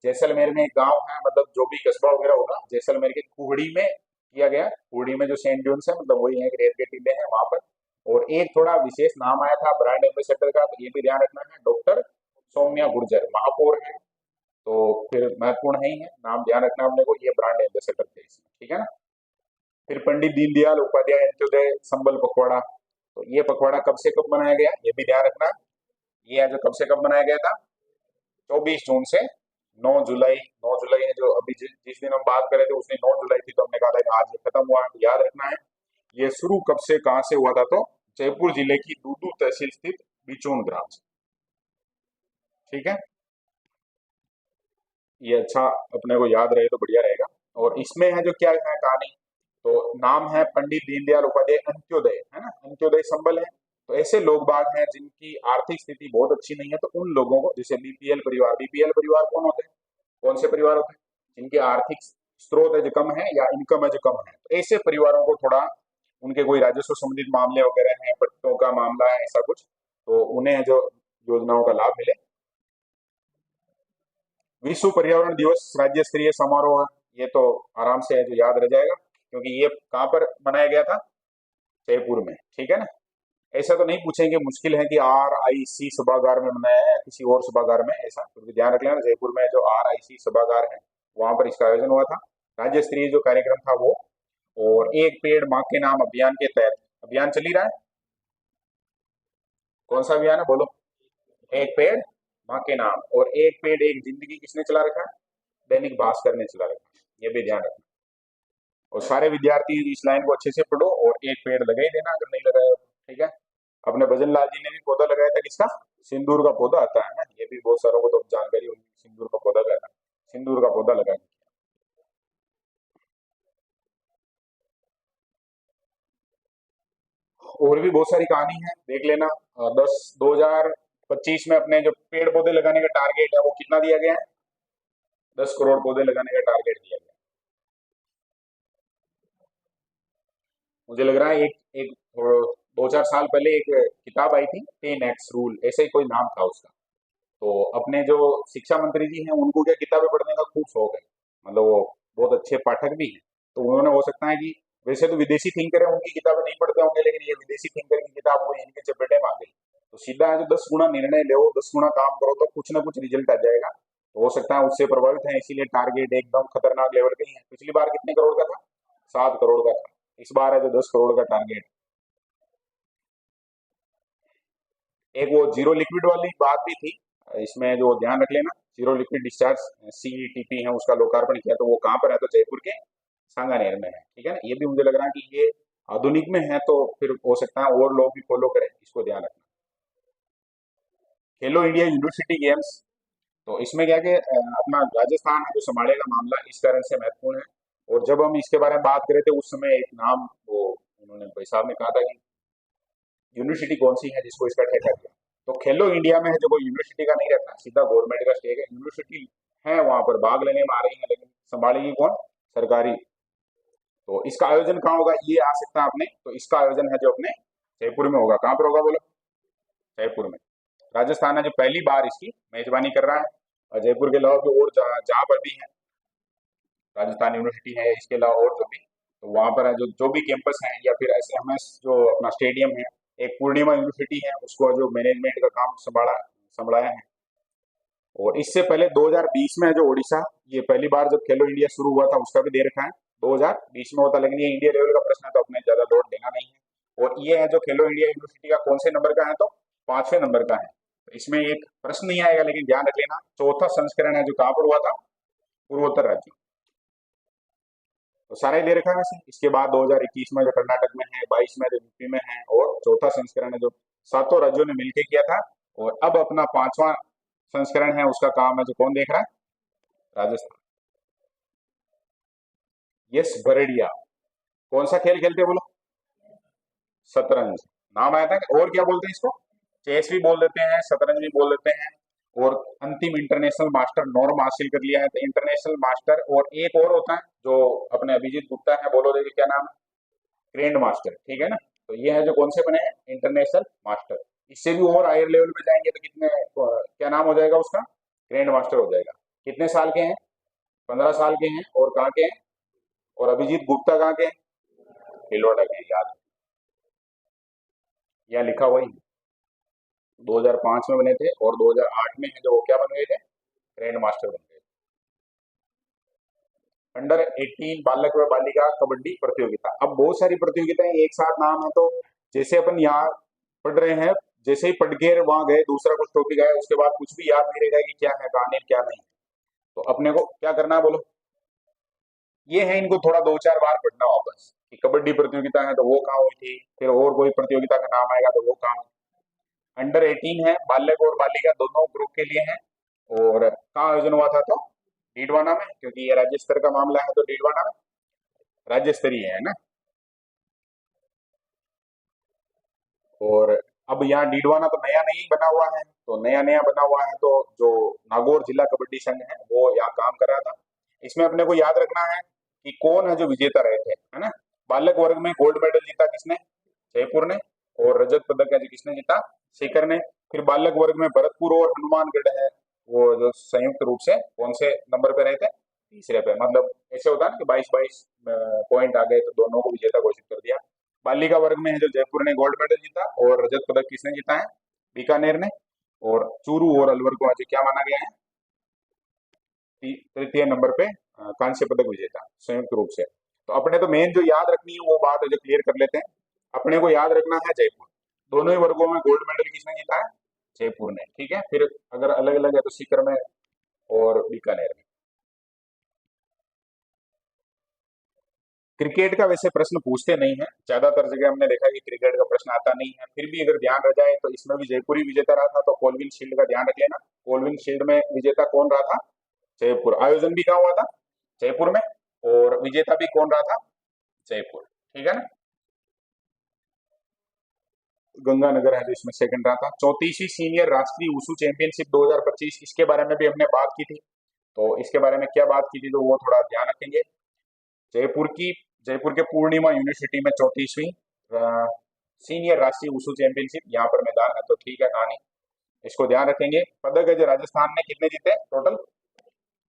जैसलमेर में एक गांव है, मतलब जो भी कस्बा वगैरह होगा, जैसलमेर के कुहड़ी में किया गया। कुहड़ी में जो सेंट ड्यून्स है मतलब वही है, रेत के टीले हैं वहां पर। और एक थोड़ा विशेष नाम आया था ब्रांड एम्बेसडर का, तो ये भी ध्यान रखना है, डॉक्टर सौम्या गुर्जर महापौर है, तो फिर महत्वपूर्ण है ही है, नाम ध्यान रखना अपने को, ये ब्रांड एम्बेसडर थे इसमें, ठीक है ना। फिर पंडित दीनदयाल उपाध्याय अंत्योदय संबल पखवाड़ा, तो ये पखवाड़ा कब से कब बनाया गया ये भी ध्यान रखना। ये है जो कब से कब बनाया गया था, 24 जून से 9 जुलाई। 9 जुलाई है जो अभी जिस दिन हम बात कर रहे थे उस दिन 9 जुलाई थी, तो हमने कहा था कि आज ये खत्म हुआ है, तो याद रखना है। ये शुरू कब से कहां से हुआ था, तो जयपुर जिले की दूदू तहसील स्थित बिचून ग्राम से, ठीक है। ये अच्छा अपने को याद रहे तो बढ़िया रहेगा। और इसमें है जो क्या है कहानी, तो नाम है पंडित दीनदयाल उपाध्याय अंत्योदय, है ना, अंत्योदय संबल है। तो ऐसे लोग बाग हैं जिनकी आर्थिक स्थिति बहुत अच्छी नहीं है, तो उन लोगों को, जैसे बीपीएल परिवार, बीपीएल परिवार कौन होते हैं, कौन से परिवार होते हैं जिनके आर्थिक स्रोत है जो कम है या इनकम है जो कम है, तो ऐसे परिवारों को थोड़ा उनके कोई राजस्व संबंधित मामले वगैरह हैं, पट्टों का मामला है ऐसा कुछ, तो उन्हें जो योजनाओं का लाभ मिले। विश्व पर्यावरण दिवस राज्य स्तरीय समारोह है, ये तो आराम से है जो याद रह जाएगा, क्योंकि ये कहाँ पर मनाया गया था, जयपुर में, ठीक है ना। ऐसा तो नहीं पूछेंगे, मुश्किल है कि RIC सभागार में मनाया है या किसी और सभागार में, ऐसा तो ध्यान रख लेना, जयपुर में जो RIC सभागार है वहां पर इसका आयोजन हुआ था, राज्य स्तरीय जो कार्यक्रम था वो। और एक पेड़ माँ के नाम अभियान के तहत, अभियान चल ही रहा है, कौन सा अभियान है बोलो, एक पेड़ माँ के नाम, और एक पेड़ एक जिंदगी किसने चला रखा है, दैनिक भास्कर ने चला रखा है, ये भी ध्यान रखना। और सारे विद्यार्थी इस लाइन को अच्छे से पढ़ो और एक पेड़ लगा ही देना अगर नहीं लगाया तो, ठीक है। अपने भजन लाल जी ने भी पौधा लगाया था, किसका, सिंदूर का पौधा आता है ना, ये भी बहुत सारों को तो जानकारी होगी, सिंदूर का पौधा लगाया, सिंदूर का पौधा लगाया। और भी बहुत सारी कहानी है, देख लेना। 2025 में अपने जो पेड़ पौधे लगाने का टारगेट है वो कितना दिया गया है, 10 करोड़ पौधे लगाने का टारगेट दिया गया। मुझे लग रहा है एक एक 2-4 साल पहले एक किताब आई थी, 10X रूल, ऐसे ही कोई नाम था उसका। तो अपने जो शिक्षा मंत्री जी हैं उनको क्या किताबें पढ़ने का खूब शौक है, मतलब वो बहुत अच्छे पाठक भी हैं। तो उन्होंने, हो सकता है कि वैसे तो विदेशी थिंकर है, उनकी किताबें नहीं पढ़ते होंगे, लेकिन ये विदेशी थिंकर की किताब हुई, इनके चपेटे में आ गई। तो सीधा है जो 10 गुना निर्णय लो, 10 गुना काम करो तो कुछ ना कुछ रिजल्ट आ जाएगा। तो हो सकता है उससे प्रभावित है, इसीलिए टारगेट एकदम खतरनाक लेवल के ही है। पिछली बार कितने करोड़ का था? 7 करोड़ का था। इस बार है जो 10 करोड़ का टारगेट। एक वो जीरो लिक्विड वाली बात भी थी, इसमें जो ध्यान रख लेना, जीरो लिक्विड डिस्चार्ज CETP है, उसका लोकार्पण किया। तो वो कहाँ पर है? तो जयपुर के सांगानेर में है, ठीक है ना। ये भी मुझे लग रहा है कि ये आधुनिक में है, तो फिर हो सकता है और लोग भी फॉलो करें, इसको ध्यान रखना। खेलो इंडिया यूनिवर्सिटी गेम्स, तो इसमें क्या कि अपना राजस्थान है जो संभालेगा मामला, इस कारण से महत्वपूर्ण है। और जब हम इसके बारे में बात करे थे उस समय एक नाम वो उन्होंने भाई साहब ने कहा था कि यूनिवर्सिटी कौन सी है जिसको इसका ठेका दिया। तो खेलो इंडिया में है जो कोई यूनिवर्सिटी का नहीं रहता, सीधा गवर्नमेंट का स्टेक है। यूनिवर्सिटी है वहां पर भाग लेने में आ रही है, लेकिन संभालेगी कौन? सरकारी। तो इसका आयोजन कहाँ होगा ये आ सकता है अपने, तो इसका आयोजन है जो अपने जयपुर में होगा। कहाँ पर होगा बोलो? जयपुर में। राजस्थान है जो पहली बार इसकी मेजबानी कर रहा है। और जयपुर के अलावा भी और जहाँ पर भी है राजस्थान यूनिवर्सिटी है, इसके अलावा और जो भी, तो वहां पर है जो भी कैंपस है, या फिर SMS जो अपना स्टेडियम है, एक पूर्णिमा यूनिवर्सिटी है, उसको जो मैनेजमेंट का काम संभालाया है। और इससे पहले 2020 में है जो ओडिशा, ये पहली बार जब खेलो इंडिया शुरू हुआ था उसका भी दे रखा है, 2020 में होता। लेकिन ये इंडिया लेवल का प्रश्न है तो अपने ज्यादा लोड लेना नहीं है। और ये है जो खेलो इंडिया यूनिवर्सिटी का कौन से नंबर का है? तो 5वें नंबर का है। तो इसमें एक प्रश्न नहीं आएगा, लेकिन ध्यान रख लेना, चौथा संस्करण है जो कहाँ पर हुआ था? पूर्वोत्तर राज्य। तो सारा ही दे रखा है वैसे। इसके बाद 2021 में जो कर्नाटक में है, 22 में जो यूपी में है, और चौथा संस्करण है जो सातों राज्यों ने मिलकर किया था। और अब अपना 5वां संस्करण है, उसका काम है जो कौन देख रहा है? राजस्थान। यस बरेडिया। कौन सा खेल खेलते हैं बोलो? शतरंज। नाम आया था और क्या बोलते हैं इसको? चेस भी बोल देते हैं, शतरंज भी बोल देते हैं। और अंतिम इंटरनेशनल मास्टर नॉर्म हासिल कर लिया है, तो इंटरनेशनल मास्टर। और एक और होता है जो अपने अभिजीत गुप्ता है, बोलो देखिए क्या नाम? ग्रैंड मास्टर, ठीक है ना। तो ये है जो कौन से बने हैं? International master. इससे भी और हायर लेवल पे जाएंगे तो कितने, क्या नाम हो जाएगा उसका? ग्रैंड मास्टर हो जाएगा। कितने साल के हैं? 15 साल के हैं। और कहाँ के हैं? और अभिजीत गुप्ता कहाँ के हैं? खिलौड़ा के हैं, याद। यहाँ लिखा हुआ ही। 2005 में बने थे, और 2008 में है जो वो क्या बन गए थे? ग्रैंड मास्टर बन गए। अंडर 18 बालक व बालिका कबड्डी प्रतियोगिता। अब बहुत सारी प्रतियोगिताएं एक साथ नाम है, तो जैसे अपन यहाँ पढ़ रहे हैं, जैसे ही पढ़ के वहां गए, दूसरा कुछ टॉपिक आया, उसके बाद कुछ भी याद नहीं रहेगा कि क्या है कहानी, क्या नहीं। तो अपने को क्या करना है बोलो? ये है, इनको थोड़ा 2-4 बार पढ़ना वापस कि कबड्डी प्रतियोगिता है तो वो कहाँ हुई थी, फिर और कोई प्रतियोगिता का नाम आएगा तो वो कहाँ हुई। अंडर 18 है, बालक और बालिका दोनों ग्रुप के लिए है। और कहाँ आयोजन हुआ था? तो डीडवाना में, क्योंकि ये राज्य स्तर का मामला है, तो डीडवाना में राज्य स्तरीय है ना। और अब यहाँ डीडवाना तो नया नहीं बना हुआ है, तो नया नया बना हुआ है, तो जो नागौर जिला कबड्डी संघ है वो यहाँ काम कर रहा था। इसमें अपने को याद रखना है कि कौन है जो विजेता रहे थे, है ना। बालक वर्ग में गोल्ड मेडल जीता किसने? जयपुर ने। और रजत पदक है जो किसने जीता? सीकर ने। फिर बालक वर्ग में भरतपुर और हनुमानगढ़ है, वो जो संयुक्त रूप से कौन से नंबर पे रहे थे? तीसरे पे। मतलब ऐसे होता है ना कि 22-22 पॉइंट आ गए तो दोनों को विजेता घोषित कर दिया। बालिका वर्ग में है जो जयपुर ने गोल्ड मेडल जीता, और रजत पदक किसने जीता है? बीकानेर ने। और चूरू और अलवर को आज क्या माना गया है? तृतीय नंबर पे कांस्य पदक विजेता संयुक्त रूप से। तो अपने तो मेन जो याद रखनी है वो बात है जो क्लियर कर लेते हैं। अपने को याद रखना है जयपुर। दोनों ही वर्गों में गोल्ड मेडल किसने जीता है? जयपुर ने, ठीक है। फिर अगर अलग अलग है तो सीकर में और बीकानेर में। क्रिकेट का वैसे प्रश्न पूछते नहीं है, ज्यादातर जगह हमने देखा कि क्रिकेट का प्रश्न आता नहीं है। फिर भी अगर ध्यान रह जाए तो इसमें भी जयपुर ही विजेता रहा था, तो कोलविन शील्ड का ध्यान रख लेना। कोलविन शील्ड में विजेता कौन रहा था? जयपुर। आयोजन भी कहाँ हुआ था? जयपुर में। और विजेता भी कौन रहा था? जयपुर, ठीक है ना। गंगानगर है जो इसमें सेकंड रहा था। 34वीं सीनियर राष्ट्रीय वुशु चैंपियनशिप 2025, इसके बारे में भी हमने बात की थी। तो इसके बारे में क्या बात की थी, तो वो थोड़ा ध्यान रखेंगे। जयपुर की जयपुर के पूर्णिमा यूनिवर्सिटी में 34वीं सीनियर राष्ट्रीय वुशु चैंपियनशिप, यहाँ पर मैदान है, तो ठीक है कहानी, इसको ध्यान रखेंगे। पदक है जो राजस्थान ने कितने जीते टोटल,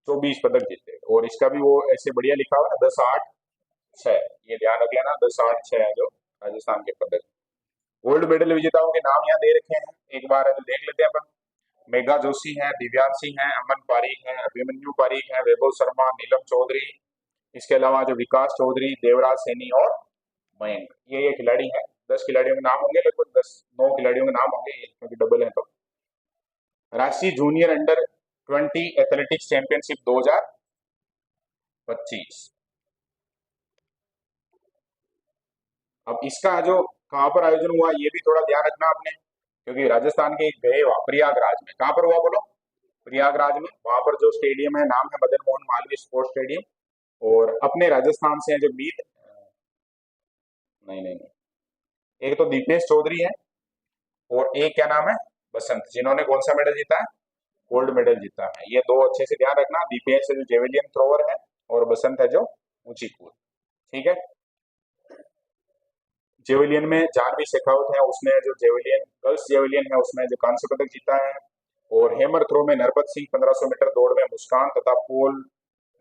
24 पदक जीते, और इसका भी वो ऐसे बढ़िया लिखा हुआ है 10-8-6, ये ध्यान रख लेना, 10-8-6 है जो राजस्थान के पदक। गोल्ड मेडल विजेताओं के नाम यहाँ दे रखे हैं, एक बार देख लेते हैं अपन। मेघा जोशी है, दिव्यांशी है, अमन पारीक है, अभिमन्यु पारीक है, वैभव शर्मा, नीलम चौधरी, इसके अलावा जो विकास चौधरी, देवराज सैनी और मयंक, ये खिलाड़ी हैं। 10 खिलाड़ियों के नाम होंगे, लगभग 9 खिलाड़ियों के नाम होंगे, क्योंकि डबल है तो। राष्ट्रीय जूनियर अंडर 20 एथलेटिक्स चैंपियनशिप 2025। अब इसका जो कहाँ पर आयोजन हुआ ये भी थोड़ा ध्यान रखना आपने, क्योंकि राजस्थान के गए हुआ प्रयागराज में, कहाँ पर हुआ बोलो, प्रयागराज में। वहां पर जो स्टेडियम है नाम है मदन मोहन मालवीय स्पोर्ट्स स्टेडियम, और अपने राजस्थान से है जो मीत, नहीं नहीं नहीं, एक तो दीपेश चौधरी है और एक क्या नाम है, बसंत, जिन्होंने कौन सा मेडल जीता है, गोल्ड मेडल जीता है। ये दो अच्छे से ध्यान रखना, दीपेश है जो जेवेलियन थ्रोवर है, और बसंत है जो ऊंची कूद, ठीक है। जेवेलियन में जानवी शेखावत है, उसने जो जेवेलियन गर्ल्स जेवेलियन है उसमें जो कांस्य पदक जीता है। और हेमर थ्रो में नरपत सिंह, 1500 मीटर दौड़ में मुस्कान, तथा पोल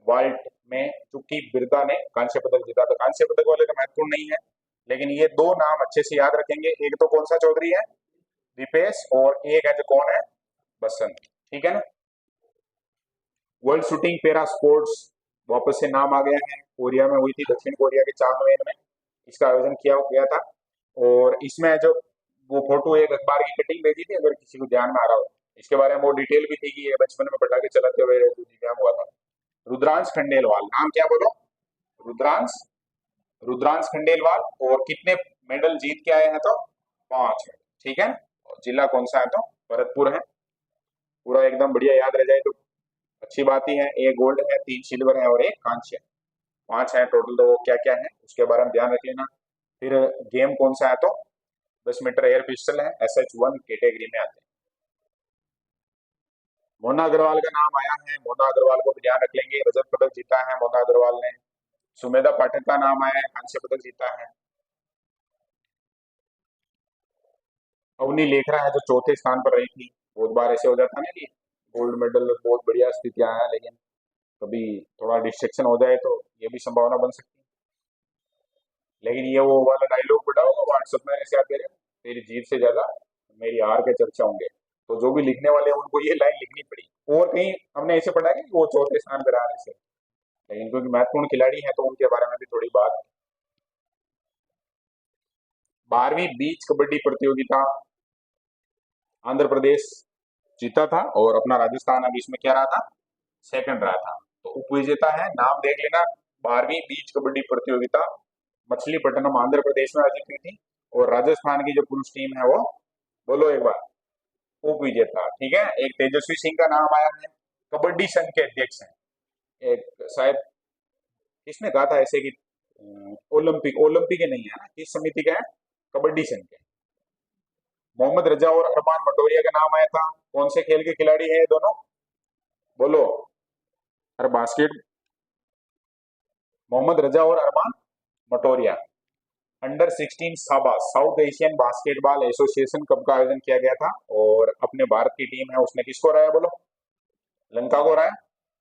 वाल्ट में चुक्की बिरदा ने कांस्य पदक जीता। तो कांस्य पदक वाले तो महत्वपूर्ण नहीं है, लेकिन ये दो नाम अच्छे से याद रखेंगे, एक तो कौन सा चौधरी है, दीपेश, और एक है जो कौन है, बसंत, ठीक है ना। वर्ल्ड शूटिंग पैरा स्पोर्ट्स वापस से नाम आ गया है, कोरिया में हुई थी, दक्षिण कोरिया के चांगवेन में इसका आयोजन किया गया था। और इसमें जो वो फोटो एक अखबार की कटिंग भेजी थी, अगर किसी को ध्यान में आ रहा हो, इसके बारे में वो डिटेल भी थी कि ये बचपन में पटाखे चलाते हुए जो दिव्यांग हुआ था। रुद्रांश खंडेलवाल, नाम क्या बोलो, रुद्रांश रुद्रांश खंडेलवाल, और कितने मेडल जीत के आए हैं, तो 5 मेडल, ठीक है। और जिला कौन सा है, तो भरतपुर है। पूरा एकदम बढ़िया याद रह जाए तो अच्छी बात ही है। एक गोल्ड है, 3 सिल्वर है और एक कांस्य है, 5 है टोटल, तो वो क्या क्या है उसके बारे में ध्यान रख लेना। फिर गेम कौन सा है, तो 10 मीटर एयर पिस्टल है, SH1 कैटेगरी में आते हैं। मोना अग्रवाल का नाम आया है, मोना अग्रवाल को भी ध्यान रख लेंगे, रजत पदक जीता है मोना अग्रवाल ने। सुमेधा पाठक का नाम आया है, कांस्य पदक जीता है। अवनी लेखरा है जो चौथे स्थान पर रही थी, बहुत बार ऐसे हो जाता है ना कि गोल्ड मेडल बहुत बढ़िया स्थितियां है, लेकिन कभी थोड़ा डिस्ट्रक्शन हो जाए तो ये भी संभावना बन सकती है। लेकिन ये वो वाला डायलॉग पढ़ा होगा व्हाट्सएप में, ऐसे आते रहे, तेरी जीत से ज्यादा मेरी हार के चर्चा होंगे, तो जो भी लिखने वाले हैं उनको ये लाइन लिखनी पड़ी। और कहीं हमने ऐसे पढ़ा है कि वो चौथे स्थान पर आ रहे थे, लेकिन क्योंकि महत्वपूर्ण खिलाड़ी हैं तो उनके बारे में भी थोड़ी बात। 12वीं बीच कबड्डी प्रतियोगिता आंध्र प्रदेश जीता था, और अपना राजस्थान अभी इसमें क्या रहा था, सेकंड रहा था। तो उपविजेता है, नाम देख लेना, 12वीं बीच कबड्डी प्रतियोगिता मछलीपट्टनम आंध्र प्रदेश में आयोजित हुई थी, और राजस्थान की जो पुरुष टीम है वो, बोलो एक बार, उप विजेता, ठीक है। एक तेजस्वी सिंह का नाम आया है, कबड्डी संघ के अध्यक्ष हैं। एक शायद किसने कहा था ऐसे कि ओलंपिक ओलंपिक के नहीं है ना, किस समिति का है, कबड्डी संघ के। मोहम्मद रजा और अरमान मटोरिया का नाम आया था, कौन से खेल के खिलाड़ी है ये दोनों, बोलो। अरे बास्केट, मोहम्मद रजा और अरमान मटोरिया। अंडर 16 साबा south Asian basketball association cup का आयोजन किया गया था, और अपने भारत की टीम है उसने किसको हराया, बोलो, लंका को हराया।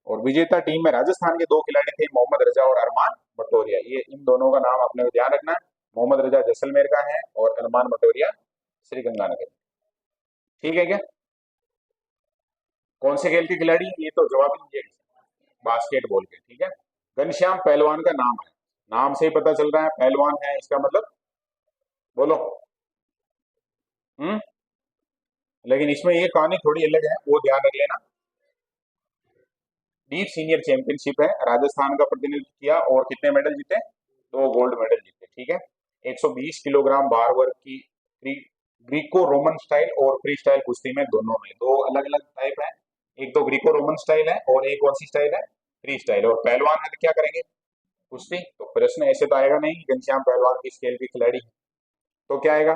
और विजेता टीम में राजस्थान के 2 खिलाड़ी थे, मोहम्मद रजा और अरमान मटोरिया। ये इन दोनों का नाम अपने को ध्यान रखना है, मोहम्मद रजा जैसलमेर का है और अरमान मटोरिया श्री गंगानगर, ठीक है क्या। कौन से खेल के खिलाड़ी हैं? ये तो जवाब ही नहीं, बास्केटबॉल के, ठीक है। घनश्याम पहलवान का नाम है, नाम से ही पता चल रहा है पहलवान है, इसका मतलब, बोलो। हम्म लेकिन इसमें ये कहानी थोड़ी अलग है, वो ध्यान रख लेना। डीप सीनियर चैंपियनशिप है, राजस्थान का प्रतिनिधित्व किया, और कितने मेडल जीते, 2 गोल्ड मेडल जीते, ठीक है। 120 किलोग्राम भार वर्ग की ग्रीको रोमन स्टाइल और फ्री स्टाइल कुश्ती में, दोनों में 2 अलग अलग टाइप है, एक तो ग्रीको रोमन स्टाइल है और एक कौन सी स्टाइल है, फ्री स्टाइल। और पहलवान है तो क्या करेंगे, कुश्ती। तो प्रश्न ऐसे तो आएगा नहीं घनश्याम पहलवान किस खेल के खिलाड़ी, तो क्या आएगा,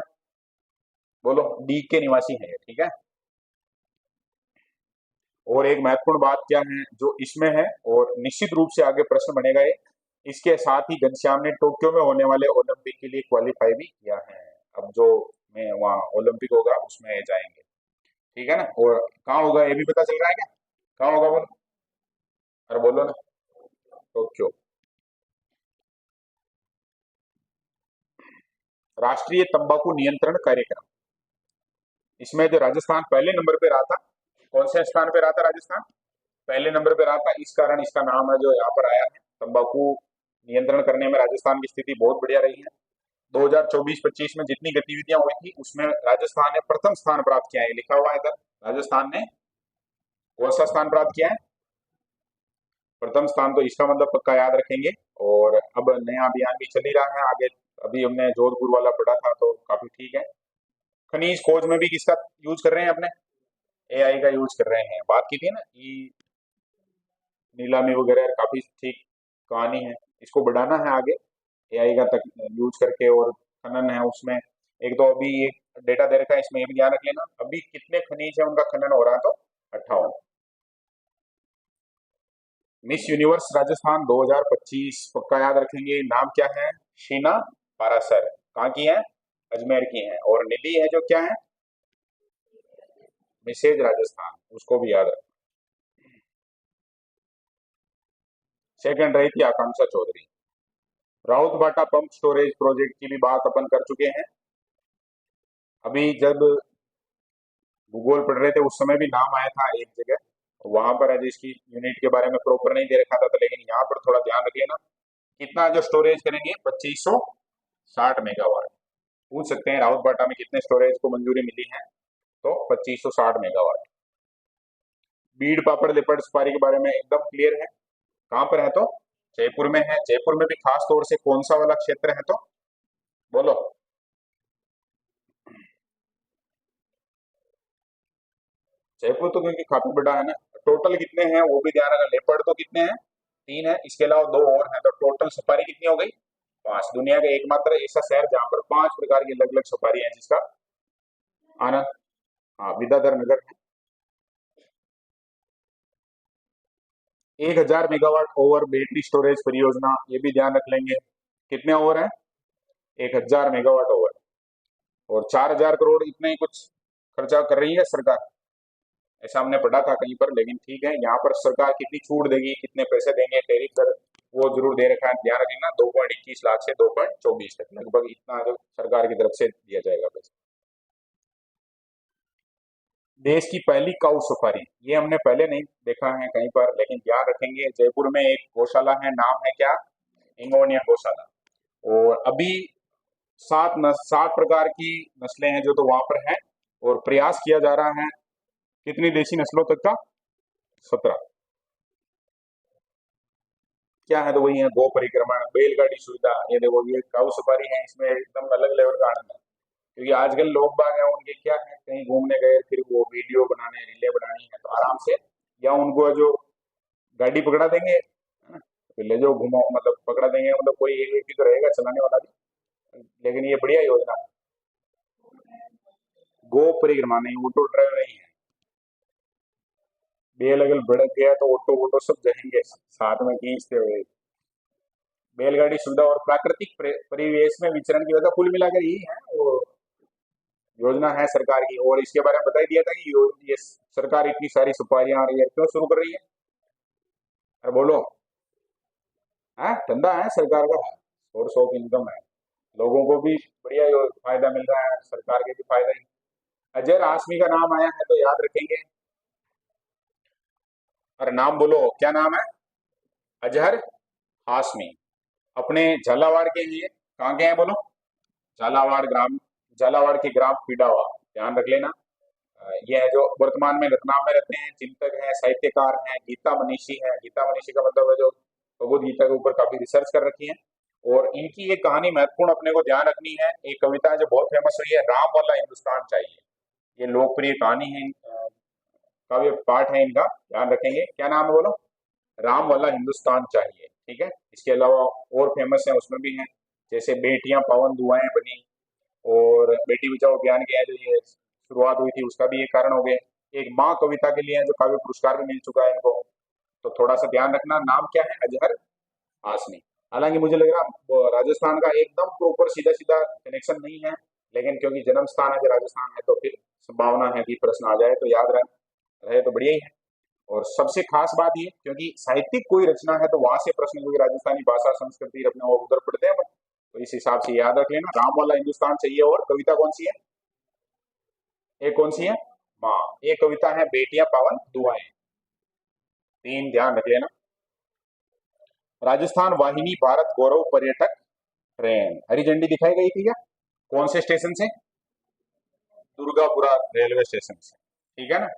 बोलो, डी के निवासी है, ठीक है। और एक महत्वपूर्ण बात क्या है जो इसमें है, और निश्चित रूप से आगे प्रश्न बनेगा ये, इसके साथ ही घनश्याम ने टोक्यो में होने वाले ओलंपिक के लिए क्वालिफाई भी किया है। अब जो में वहाँ ओलंपिक होगा उसमें ये जाएंगे, ठीक है ना। और कहाँ होगा ये भी पता चल रहा है क्या, कहाँ होगा बोलो, अरे बोलो ना। टोक्यो। राष्ट्रीय तंबाकू नियंत्रण कार्यक्रम, इसमें जो राजस्थान पहले नंबर पे रहा था, कौन से स्थान पे रहा था राजस्थान, पहले नंबर पे रहा था, इस कारण इसका नाम है जो यहाँ पर आया है। तंबाकू नियंत्रण करने में राजस्थान की स्थिति बहुत बढ़िया रही है। 2024-25 में जितनी गतिविधियां हुई थी उसमें राजस्थान ने प्रथम स्थान प्राप्त किया है, लिखा हुआ है इधर, राजस्थान ने कौन सा स्थान प्राप्त किया है, प्रथम स्थान, तो इसका मतलब पक्का याद रखेंगे। और अब नया अभियान भी चल ही रहा है आगे, अभी हमने जोधपुर वाला पढ़ा था तो काफी ठीक है। खनिज खोज में भी किसका यूज कर रहे हैं अपने, एआई का यूज कर रहे हैं, बात की थी ना, ई नीलामी वगैरह, काफी ठीक कहानी है, इसको बढ़ाना है आगे एआई का तक यूज करके। और खनन है उसमें, एक तो अभी एक डेटा दे रखा है इसमें, ये भी ध्यान रख लेना, अभी कितने खनिज है उनका खनन हो रहा है, तो 58। मिस यूनिवर्स राजस्थान 2025 पक्का याद रखेंगे, नाम क्या है, शीना पारासर, कहाँ की है, अजमेर की है। और नीली है जो क्या है, मिसेज राजस्थान, उसको भी याद रखें। सेकंड रही थी आकांक्षा चौधरी। राउत बाटा पंप स्टोरेज प्रोजेक्ट की भी बात अपन कर चुके हैं, अभी जब भूगोल पढ़ रहे थे उस समय भी नाम आया था एक जगह, वहां पर आज इसकी यूनिट के बारे में प्रॉपर नहीं दे रखा था, तो लेकिन यहाँ पर थोड़ा ध्यान रख लेना, कितना जो स्टोरेज करेंगे 2560 मेगावाट, पूछ सकते हैं राउत बाटा में कितने स्टोरेज को मंजूरी मिली है, तो 2560 मेगावाट। बीड़ पापड़ लेपर्ड सफारी के बारे में एकदम क्लियर है, कहाँ पर है, तो जयपुर में है। जयपुर में भी खास तौर से कौन सा वाला क्षेत्र है, तो बोलो, जयपुर तो क्योंकि काफी बड़ा है ना। टोटल कितने हैं वो भी ध्यान रखना, लेपर्ड तो कितने हैं, 3 है, इसके अलावा 2 और हैं, तो टोटल सफारी कितनी हो गई, 5। दुनिया का एकमात्र ऐसा शहर जहां पर 5 प्रकार की अलग अलग सफारी है, जिसका आनंद, हाँ, विद्याधर नगर है। 1000 मेगावाट ओवर बैटरी स्टोरेज परियोजना, ये भी ध्यान रख लेंगे, कितने ओवर है, 1000 मेगावाट ओवर। और 4000 करोड़ इतने ही कुछ खर्चा कर रही है सरकार, ऐसा हमने पढ़ा था कहीं पर, लेकिन ठीक है, यहाँ पर सरकार कितनी छूट देगी, कितने पैसे देंगे, टैरिफ दर वो जरूर दे रखा है, ध्यान रखना, 2.21 लाख से 2.24 तक लगभग इतना जो सरकार की तरफ से दिया जाएगा पैसा। देश की पहली काऊ सफारी, ये हमने पहले नहीं देखा है कहीं पर, लेकिन ध्यान रखेंगे, जयपुर में एक गौशाला है, नाम है क्या, इंगोनिया गौशाला। और अभी 7 प्रकार की नस्लें हैं जो तो वहां पर है, और प्रयास किया जा रहा है कितनी देशी नस्लों तक का, 17। क्या है, तो वही है गो परिक्रमण, बैलगाड़ी सुविधा, ये देखो ये काऊ सफारी है, इसमें एकदम अलग लेवल का आनंद है, क्योंकि आजकल लोग बाग हैं उनके क्या है, कहीं घूमने गए फिर वो वीडियो बनाने, रीलें बनानी है, तो आराम से, या उनको जो गाड़ी पकड़ा देंगे, है ना, तो ले जाओ घुमाओ, मतलब पकड़ा देंगे, मतलब कोई एक व्यक्ति तो रहेगा चलाने वाला भी, लेकिन ये बढ़िया योजना है। गो परिक्रमा नहीं, ऑटो ड्राइव नहीं है, बेल अगर भड़क गया तो ऑटो वोटो सब जाएंगे साथ में खींचते हुए। बैलगाड़ी सुविधा और प्राकृतिक परिवेश में विचरण की वजह, कुल मिलाकर यही है वो योजना है सरकार की। और इसके बारे में बता ही दिया था कि ये सरकार इतनी सारी सुपारियां और ये क्यों शुरू कर रही है, अरे बोलो, है धंधा है सरकार का, सोर्स ऑफ इनकम है, लोगों को भी बढ़िया फायदा मिल रहा है, सरकार के भी फायदा ही। अजय आसमी का नाम आया है तो याद रखेंगे, अरे नाम बोलो क्या नाम है, अजहर हाशमी, अपने झालावाड़ के लिए, कहाँ के हैं बोलो, झालावाड़ ग्राम, झालावाड़ के ग्राम पीडावा, ध्यान रख लेना। ये है जो वर्तमान में रतनाम में रहते हैं, चिंतक हैं, साहित्यकार हैं, गीता मनीषी है, गीता मनीषी का मतलब है जो भगवद गीता के ऊपर काफी रिसर्च कर रखी है। और इनकी एक कहानी महत्वपूर्ण अपने को ध्यान रखनी है, एक कविता है जो बहुत फेमस हुई है, राम वाला हिंदुस्तान चाहिए, ये लोकप्रिय कहानी है, काव्य पाठ है इनका, ध्यान रखेंगे, क्या नाम है बोलो, राम वाला हिंदुस्तान चाहिए, ठीक है। इसके अलावा और फेमस है उसमें भी हैं, जैसे बेटियां पावन दुआएं बनी, और बेटी बचाओ अभियान के जो ये शुरुआत हुई थी उसका भी एक कारण हो गया। एक माँ कविता के लिए है जो काव्य पुरस्कार भी मिल चुका है इनको, तो थोड़ा सा ध्यान रखना। नाम क्या है? अजहर हाशमी। हालांकि मुझे लग रहा राजस्थान का एकदम प्रॉपर सीधा सीधा कनेक्शन नहीं है, लेकिन क्योंकि जन्म स्थान है राजस्थान है, तो फिर संभावना है कि प्रश्न आ जाए, तो याद रहे तो बढ़िया ही है। और सबसे खास बात ये, क्योंकि साहित्यिक कोई रचना है तो वहां से प्रश्न, क्योंकि राजस्थानी भाषा संस्कृति अपने और उधर पढ़ते हैं अपन, तो इस हिसाब से याद रख लेना। राम वाला हिंदुस्तान चाहिए। और कविता कौन सी है? एक कौन सी है? माँ। एक कविता है बेटियां पावन दुआएं। तीन ध्यान रख लेना। राजस्थान वाहिनी भारत गौरव पर्यटक ट्रेन, हरी झंडी दिखाई गई थी क्या? कौन से स्टेशन से? दुर्गापुरा रेलवे स्टेशन से, ठीक है ना।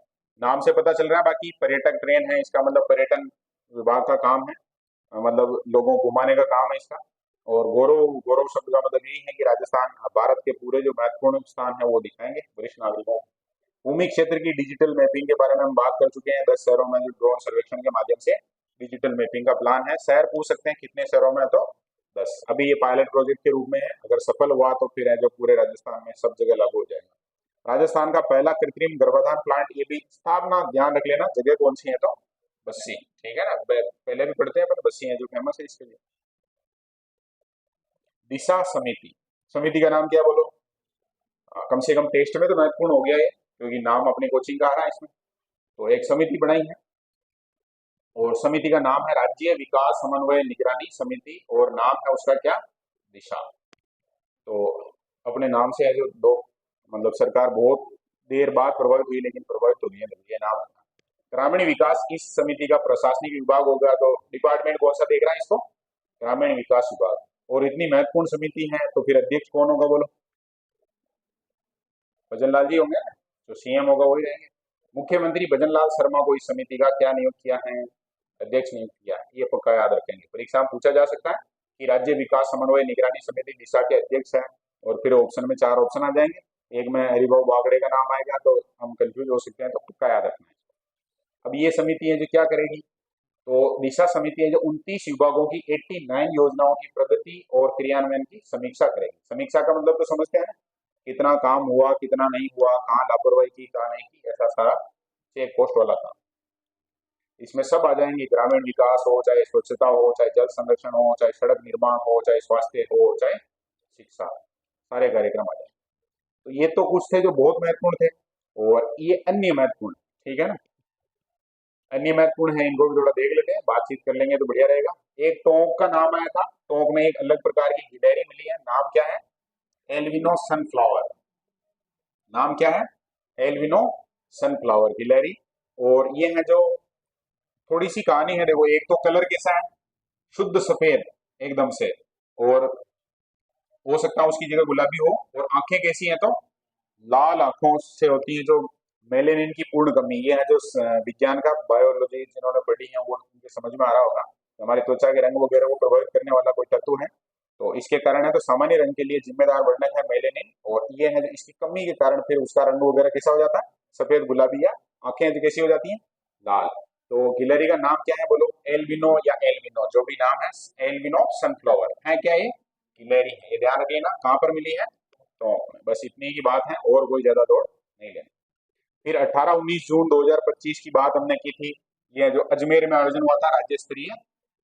नाम से पता चल रहा है। बाकी पर्यटक ट्रेन है, इसका मतलब पर्यटन विभाग का काम है, मतलब लोगों को घुमाने का काम है इसका। और गौरव, गौरव शब्द का मतलब यही है कि राजस्थान भारत के पूरे जो महत्वपूर्ण स्थान है वो दिखाएंगे वरिष्ठ नागरिकों को। भूमि क्षेत्र की डिजिटल मैपिंग के बारे में हम बात कर चुके हैं। 10 शहरों में जो ड्रोन सर्वेक्षण के माध्यम से डिजिटल मैपिंग का प्लान है। शहर पूछ सकते हैं कितने शहरों में, तो 10। अभी ये पायलट प्रोजेक्ट के रूप में है, अगर सफल हुआ तो फिर है जो पूरे राजस्थान में सब जगह लागू हो जाएगा। राजस्थान का पहला कृत्रिम गर्भाधान प्लांट, ये भी स्थापना ध्यान रख लेना। जगह कौन सी है? तो बस्सी, ठीक है ना। पहले भी पढ़ते हैं पर बस्सी है जो फेमस है इसके लिए। दिशा समिति, समिति का नाम क्या बोलो? कम से कम टेस्ट में तो महत्वपूर्ण हो गया ये, क्योंकि नाम अपनी कोचिंग का आ रहा है इसमें। तो एक समिति बनाई है और समिति का नाम है राज्य विकास समन्वय निगरानी समिति, और नाम है उसका क्या? दिशा। तो अपने नाम से है जो दो, मतलब सरकार बहुत देर बाद प्रभावित हुई, लेकिन प्रभावित तो नहीं है, नाम है। ग्रामीण विकास इस समिति का प्रशासनिक विभाग होगा, तो डिपार्टमेंट कौन सा देख रहा है इसको? ग्रामीण विकास विभाग। और इतनी महत्वपूर्ण समिति है तो फिर अध्यक्ष कौन होगा बोलो? भजन लाल जी होंगे ना, जो सीएम होगा वही रहेंगे। मुख्यमंत्री भजन लाल शर्मा को इस समिति का क्या नियुक्त किया है? अध्यक्ष नियुक्त किया है। ये पक्का याद रखेंगे, परीक्षा में पूछा जा सकता है कि राज्य विकास समन्वय निगरानी समिति दिशा के अध्यक्ष है, और फिर ऑप्शन में 4 ऑप्शन आ जाएंगे। एक में हरिभाऊ बागड़े का नाम आएगा, तो हम कंफ्यूज हो सकते हैं, तो पक्का याद रखना है। अब ये समिति है जो क्या करेगी? तो दिशा समिति है जो 29 विभागों की 89 योजनाओं की प्रगति और क्रियान्वयन की समीक्षा करेगी। समीक्षा का मतलब तो समझते हैं, कितना काम हुआ, कितना नहीं हुआ, कहाँ लापरवाही की, कहाँ नहीं की, ऐसा सारा चेक पोस्ट वाला काम। इसमें सब आ जाएंगे, ग्रामीण विकास हो, चाहे स्वच्छता हो, चाहे जल संरक्षण हो, चाहे सड़क निर्माण हो, चाहे स्वास्थ्य हो, चाहे शिक्षा, सारे कार्यक्रम आ जाएंगे। तो ये तो कुछ थे जो बहुत महत्वपूर्ण थे, और ये अन्य महत्वपूर्ण, ठीक है ना। अन्य महत्वपूर्ण है, इनको भी थोड़ा देख लेते हैं, बातचीत कर लेंगे तो बढ़िया रहेगा। एक टोंक का नाम आया था, टोंक में एक अलग प्रकार की गिलहरी मिली है, नाम क्या है? एल्विनो सनफ्लावर। नाम क्या है? एल्विनो सनफ्लावर गिलहरी। और ये है जो, थोड़ी सी कहानी है, देखो। एक तो कलर कैसा है? शुद्ध सफेद एकदम से, और हो सकता है उसकी जगह गुलाबी हो। और आंखें कैसी हैं? तो लाल आंखों से होती है, जो मेलेनिन की पूर्ण कमी। ये है जो विज्ञान का, बायोलॉजी जिन्होंने पढ़ी है वो उनके समझ में आ रहा होगा। हमारी त्वचा के रंग वगैरह को प्रभावित करने वाला कोई तत्व है, तो इसके कारण है। तो सामान्य रंग के लिए जिम्मेदार वर्णक है मेलेनिन, और ये है जो इसकी कमी के कारण फिर उसका रंग वगैरह कैसा हो जाता है? सफेद गुलाबी, या आंखें जो कैसी हो जाती हैं? लाल। तो गिलहरी का नाम क्या है बोलो? एल्बिनो या एल्बिनो, जो भी नाम है, एल्बिनो सनफ्लावर है। क्या ये गिलहरी है? ये ध्यान रखिए ना, कहाँ पर मिली है? तो बस इतनी की बात है, और कोई ज्यादा दौड़ नहीं लेनी। फिर 18-19 जून 2025 की बात हमने की थी, यह जो अजमेर में आयोजन हुआ था राज्य स्तरीय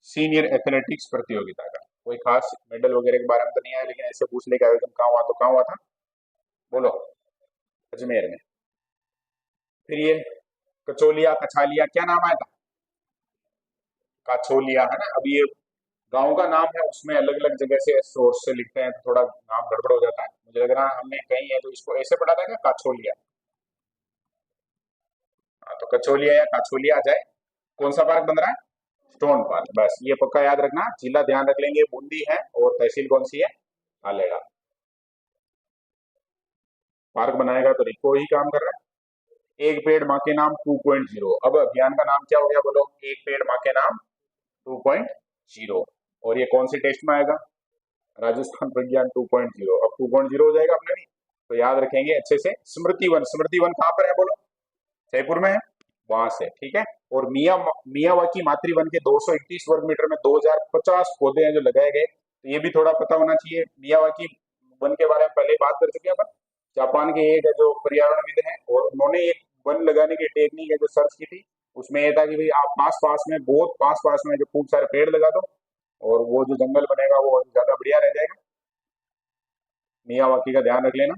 सीनियर एथलेटिक्स प्रतियोगिता का। कोई खास मेडल वगैरह के बारे में तो नहीं आया, लेकिन ऐसे पूछ ले कि आयोजन कहाँ हुआ, तो कहाँ हुआ था बोलो? अजमेर में। फिर ये कचोलिया, कछालिया, क्या नाम आया था? काछोलिया, है ना। अब ये गांव का नाम है, उसमें अलग अलग जगह से सोर्स से लिखते हैं, तो थोड़ा नाम गड़बड़ हो जाता है। मुझे लग रहा है हमने कहीं है तो इसको ऐसे पढ़ा था क्या? काछोलिया। हाँ, तो कचोलिया या काछोलिया आ जाए। कौन सा पार्क बन रहा है? Stone park. बस ये पक्का याद रखना। जिला ध्यान रख लेंगे, बूंदी है, और तहसील कौन सी है? आलेगा। पार्क बनाएगा तो रिको ही काम कर रहा है। एक पेड़ माँ के नाम 2.0। अब अभियान का नाम क्या हो गया बोलो? एक पेड़ माँ के नाम 2.0। और ये कौन से टेस्ट में आएगा? राजस्थान प्रज्ञान 2.0। अब 2.0 हो जाएगा अपने भी, तो याद रखेंगे अच्छे से। स्मृति वन, स्मृति वन कहाँ पर है बोलो? जयपुर में है, वहां से, ठीक है। और मियावाकी मातृवन के 231 वर्ग मीटर में 2050 पौधे हैं जो लगाए गए, तो ये भी थोड़ा पता होना चाहिए। मियावाकी वन के बारे में पहले बात कर चुके हैं अपन। जापान के एक है जो पर्यावरणविद हैं, और उन्होंने एक वन लगाने की टेक्निक है जो सर्च की थी, उसमें यह था कि भाई आप पास पास में, बहुत पास पास में जो खूब सारे पेड़ लगा दो, और वो जो जंगल बनेगा वो ज्यादा बढ़िया रह जाएगा। मियावाकी का ध्यान रख लेना।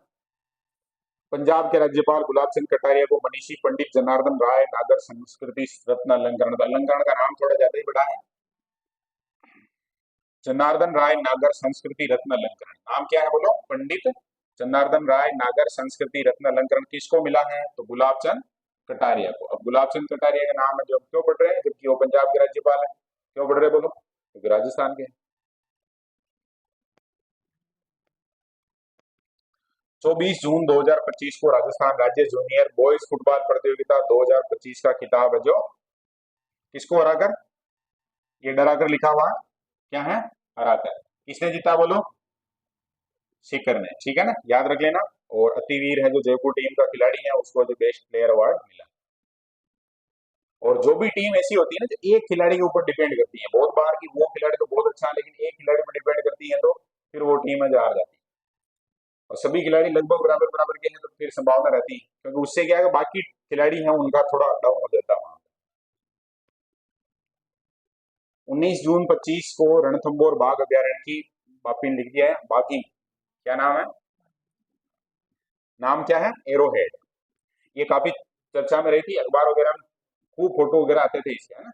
पंजाब के राज्यपाल गुलाब चंद कटारिया को मनीषी पंडित जनार्दन राय नागर संस्कृति रत्न अलंकरण, अलंकरण का नाम थोड़ा ज्यादा ही बड़ा है। जनार्दन राय नागर संस्कृति रत्न अलंकरण, नाम क्या है बोलो? पंडित जनार्दन राय नागर संस्कृति रत्न अलंकरण किसको मिला है? तो गुलाब चंद कटारिया को। अब गुलाब चंद कटारिया का नाम है जो क्यों पढ़ रहे हैं, जबकि वो पंजाब के राज्यपाल है? क्यों पढ़ रहे बोलो? क्योंकि राजस्थान के। 24 जून 2025 को राजस्थान राज्य जूनियर बॉयज फुटबॉल प्रतियोगिता 2025 का खिताब है जो किसको हराकर, ये डराकर लिखा हुआ है, क्या है? हराकर। किसने जीता बोलो? सीकर ने, ठीक है ना, याद रख लेना। और अतिवीर है जो जयपुर टीम का खिलाड़ी है, उसको जो बेस्ट प्लेयर अवार्ड मिला। और जो भी टीम ऐसी होती है ना जो एक खिलाड़ी के ऊपर डिपेंड करती है, बहुत बार की वो खिलाड़ी तो बहुत अच्छा है लेकिन एक खिलाड़ी पर डिपेंड करती है, तो फिर वो टीम है जो हार जाती है। और सभी खिलाड़ी लगभग बराबर बराबर के हैं तो फिर संभावना रहती है, क्योंकि उससे क्या है, बाकी खिलाड़ी हैं उनका थोड़ा डाउन हो जाता है वहां। 19 जून 25 को रणथंभौर बाघ अभ्यारण्य की, बापी ने लिख दिया है, बाकी क्या नाम है? नाम क्या है? एरोहेड। ये काफी चर्चा में रही थी, अखबार वगैरह में खूब फोटो वगैरह आते थे इसके, है ना,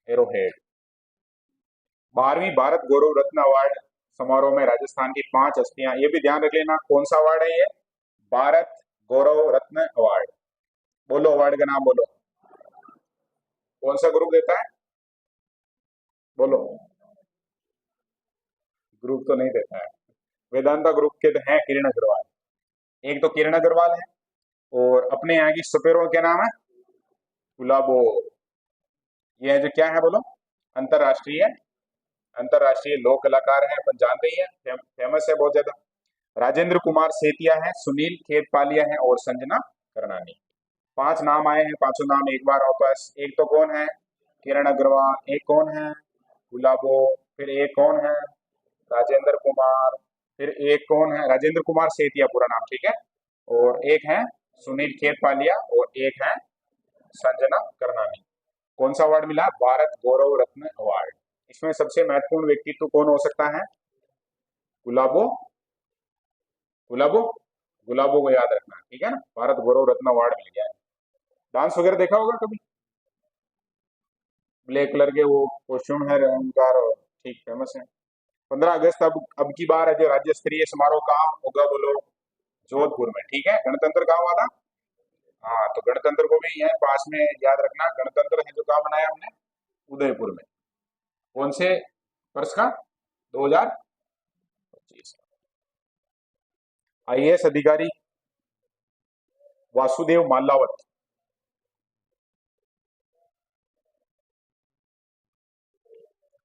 एरोहेड। 12वीं भारत गौरव रत्न अवार्ड समारोह में राजस्थान की 5 हस्तियां, ये भी ध्यान रख लेना कौन सा अवार्ड है ये? भारत गौरव रत्न अवार्ड। बोलो अवार्ड का नाम बोलो, कौन सा ग्रुप देता है? बोलो। ग्रुप तो नहीं देता है, वेदांता ग्रुप के तो हैं किरण अग्रवाल, एक तो किरण अग्रवाल है, और अपने यहाँ की सुपेरो क्या नाम है? गुलाबो। ये है जो क्या है बोलो? अंतरराष्ट्रीय, अंतरराष्ट्रीय लोक कलाकार है, अपन जानते ही है, फेमस है बहुत ज्यादा। राजेंद्र कुमार सेतिया है, सुनील खेतपालिया है, और संजना करनानी। 5 नाम आए हैं, पांचों नाम एक बार वापस। एक तो कौन है? किरण अग्रवाल। एक कौन है? गुलाबो। फिर एक कौन है? राजेंद्र कुमार। फिर एक कौन है? राजेंद्र कुमार सेतिया पूरा नाम, ठीक है। और एक है सुनील खेतपालिया, और एक है संजना करनानी। कौन सा अवार्ड मिला? भारत गौरव रत्न अवार्ड। इसमें सबसे महत्वपूर्ण व्यक्तित्व कौन हो सकता है? गुलाबो। गुलाबो, गुलाबो को याद रखना, ठीक है ना। भारत गौरव रत्न अवार्ड मिल गया है। डांस वगैरह देखा होगा कभी, ब्लैक कलर के वो कॉस्ट्यूम है उनका, ठीक फेमस है। 15 अगस्त अब की बार है जो राज्य स्तरीय समारोह कहाँ होगा बोलो? जोधपुर में, ठीक है। गणतंत्र कहाँ हुआ था? हाँ, तो गणतंत्र को भी यहाँ पास में याद रखना। गणतंत्र है जो कहाँ बनाया हमने? उदयपुर में। कौन से वर्ष का? 2025। आईएएस अधिकारी वासुदेव मालावत,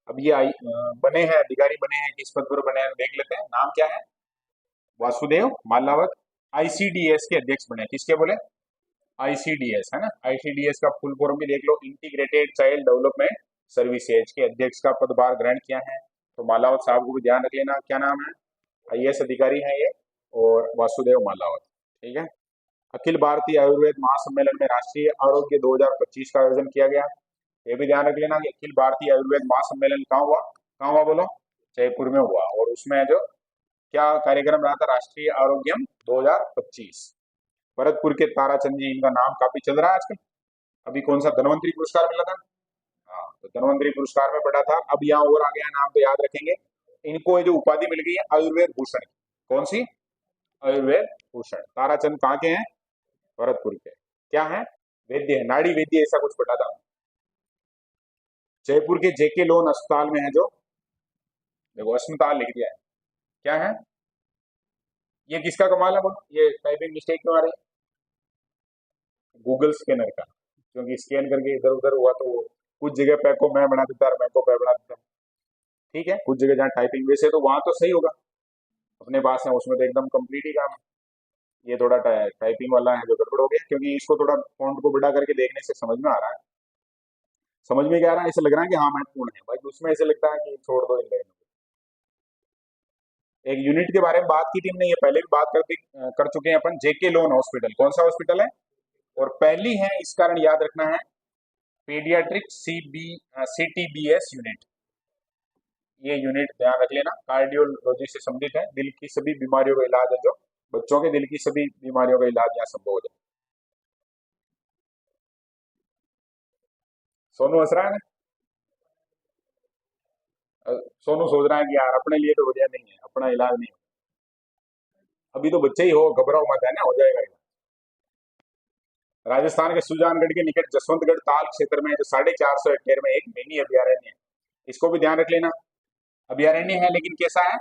अब ये बने हैं, अधिकारी बने हैं, किस पद पर बने हैं देख लेते हैं। नाम क्या है? वासुदेव मालावत। आईसीडीएस के अध्यक्ष बने, किसके बोले? आईसीडीएस, है ना। आईसीडीएस का फुल फॉर्म भी देख लो, इंटीग्रेटेड चाइल्ड डेवलपमेंट सर्विसेज के अध्यक्ष का पदभार ग्रहण किया है। तो मालावत साहब को भी ध्यान रख लेना, क्या नाम है? आईएएस अधिकारी है ये, और वासुदेव मालावत, ठीक है। अखिल भारतीय आयुर्वेद महासम्मेलन में राष्ट्रीय आरोग्य 2025 का आयोजन किया गया। ये भी ध्यान रख लेना कि अखिल भारतीय आयुर्वेद महासम्मेलन कहाँ हुआ? कहाँ हुआ बोलो? जयपुर में हुआ। और उसमें जो क्या कार्यक्रम रहा था? राष्ट्रीय आरोग्यम 2025। भरतपुर के ताराचंद जी, इनका नाम काफी चल रहा है आजकल। अभी कौन सा धनवंतरी पुरस्कार मिला था? हाँ, तो धनवंतरी पुरस्कार में पढ़ा था। अब यहाँ और आ गया नाम, तो याद रखेंगे। इनको ये जो उपाधि मिल गई है आयुर्वेद भूषण, कौन सी? आयुर्वेद भूषण। ताराचंद कहाँ के हैं? भरतपुर के। क्या है? वैद्य है, नाड़ी वैद्य, ऐसा कुछ पढ़ा था। जयपुर के जेके लोन अस्पताल में है जो, देखो अस्पताल लिख दिया है, क्या है? ये किसका कमाल है बोलो? ये टाइपिंग मिस्टेक क्यों आ रही है? गूगल स्कैनर का, क्योंकि स्कैन करके इधर उधर हुआ तो कुछ जगह पे को मैं बना देता और मैं को पे बना देता, ठीक है। कुछ जगह जहाँ टाइपिंग वैसे तो वहां तो सही होगा, अपने पास है उसमें तो एकदम कंप्लीट ही काम है। ये थोड़ा टाइपिंग वाला है जो गड़बड़ हो गया, क्योंकि इसको थोड़ा फॉन्ट को बड़ा करके देखने से समझ में आ रहा है। समझ में क्या आ रहा है? ऐसा लग रहा है कि हाँ महत्वपूर्ण है भाई, उसमें ऐसे लगता है कि छोड़ दो इन लाइनों को। एक यूनिट के बारे में बात की थी हमने, ये पहले भी बात कर चुके हैं अपन। जेके लोन हॉस्पिटल कौन सा हॉस्पिटल है? और पहली है, इस कारण याद रखना है, पीडियाट्रिक CTBS यूनिट। ये यूनिट ध्यान रख लेना, कार्डियोलॉजी से संबंधित है, दिल की सभी बीमारियों का इलाज है, जो बच्चों के दिल की सभी बीमारियों का इलाज यहाँ संभव हो जाए। सोनू हंस रहा है ना? सोनू सोच रहा है कि यार अपने लिए तो बढ़िया नहीं है, अपना इलाज नहीं हो। अभी तो बच्चे ही हो, घबराओ मत, है ना, हो जाएगा इलाज। राजस्थान के सुजानगढ़ के निकट जसवंतगढ़ ताल क्षेत्र में जो 450 हेक्टेयर में एक मिनी अभ्यारण्य है, इसको भी ध्यान रख लेना। अभ्यारण्य है लेकिन कैसा है,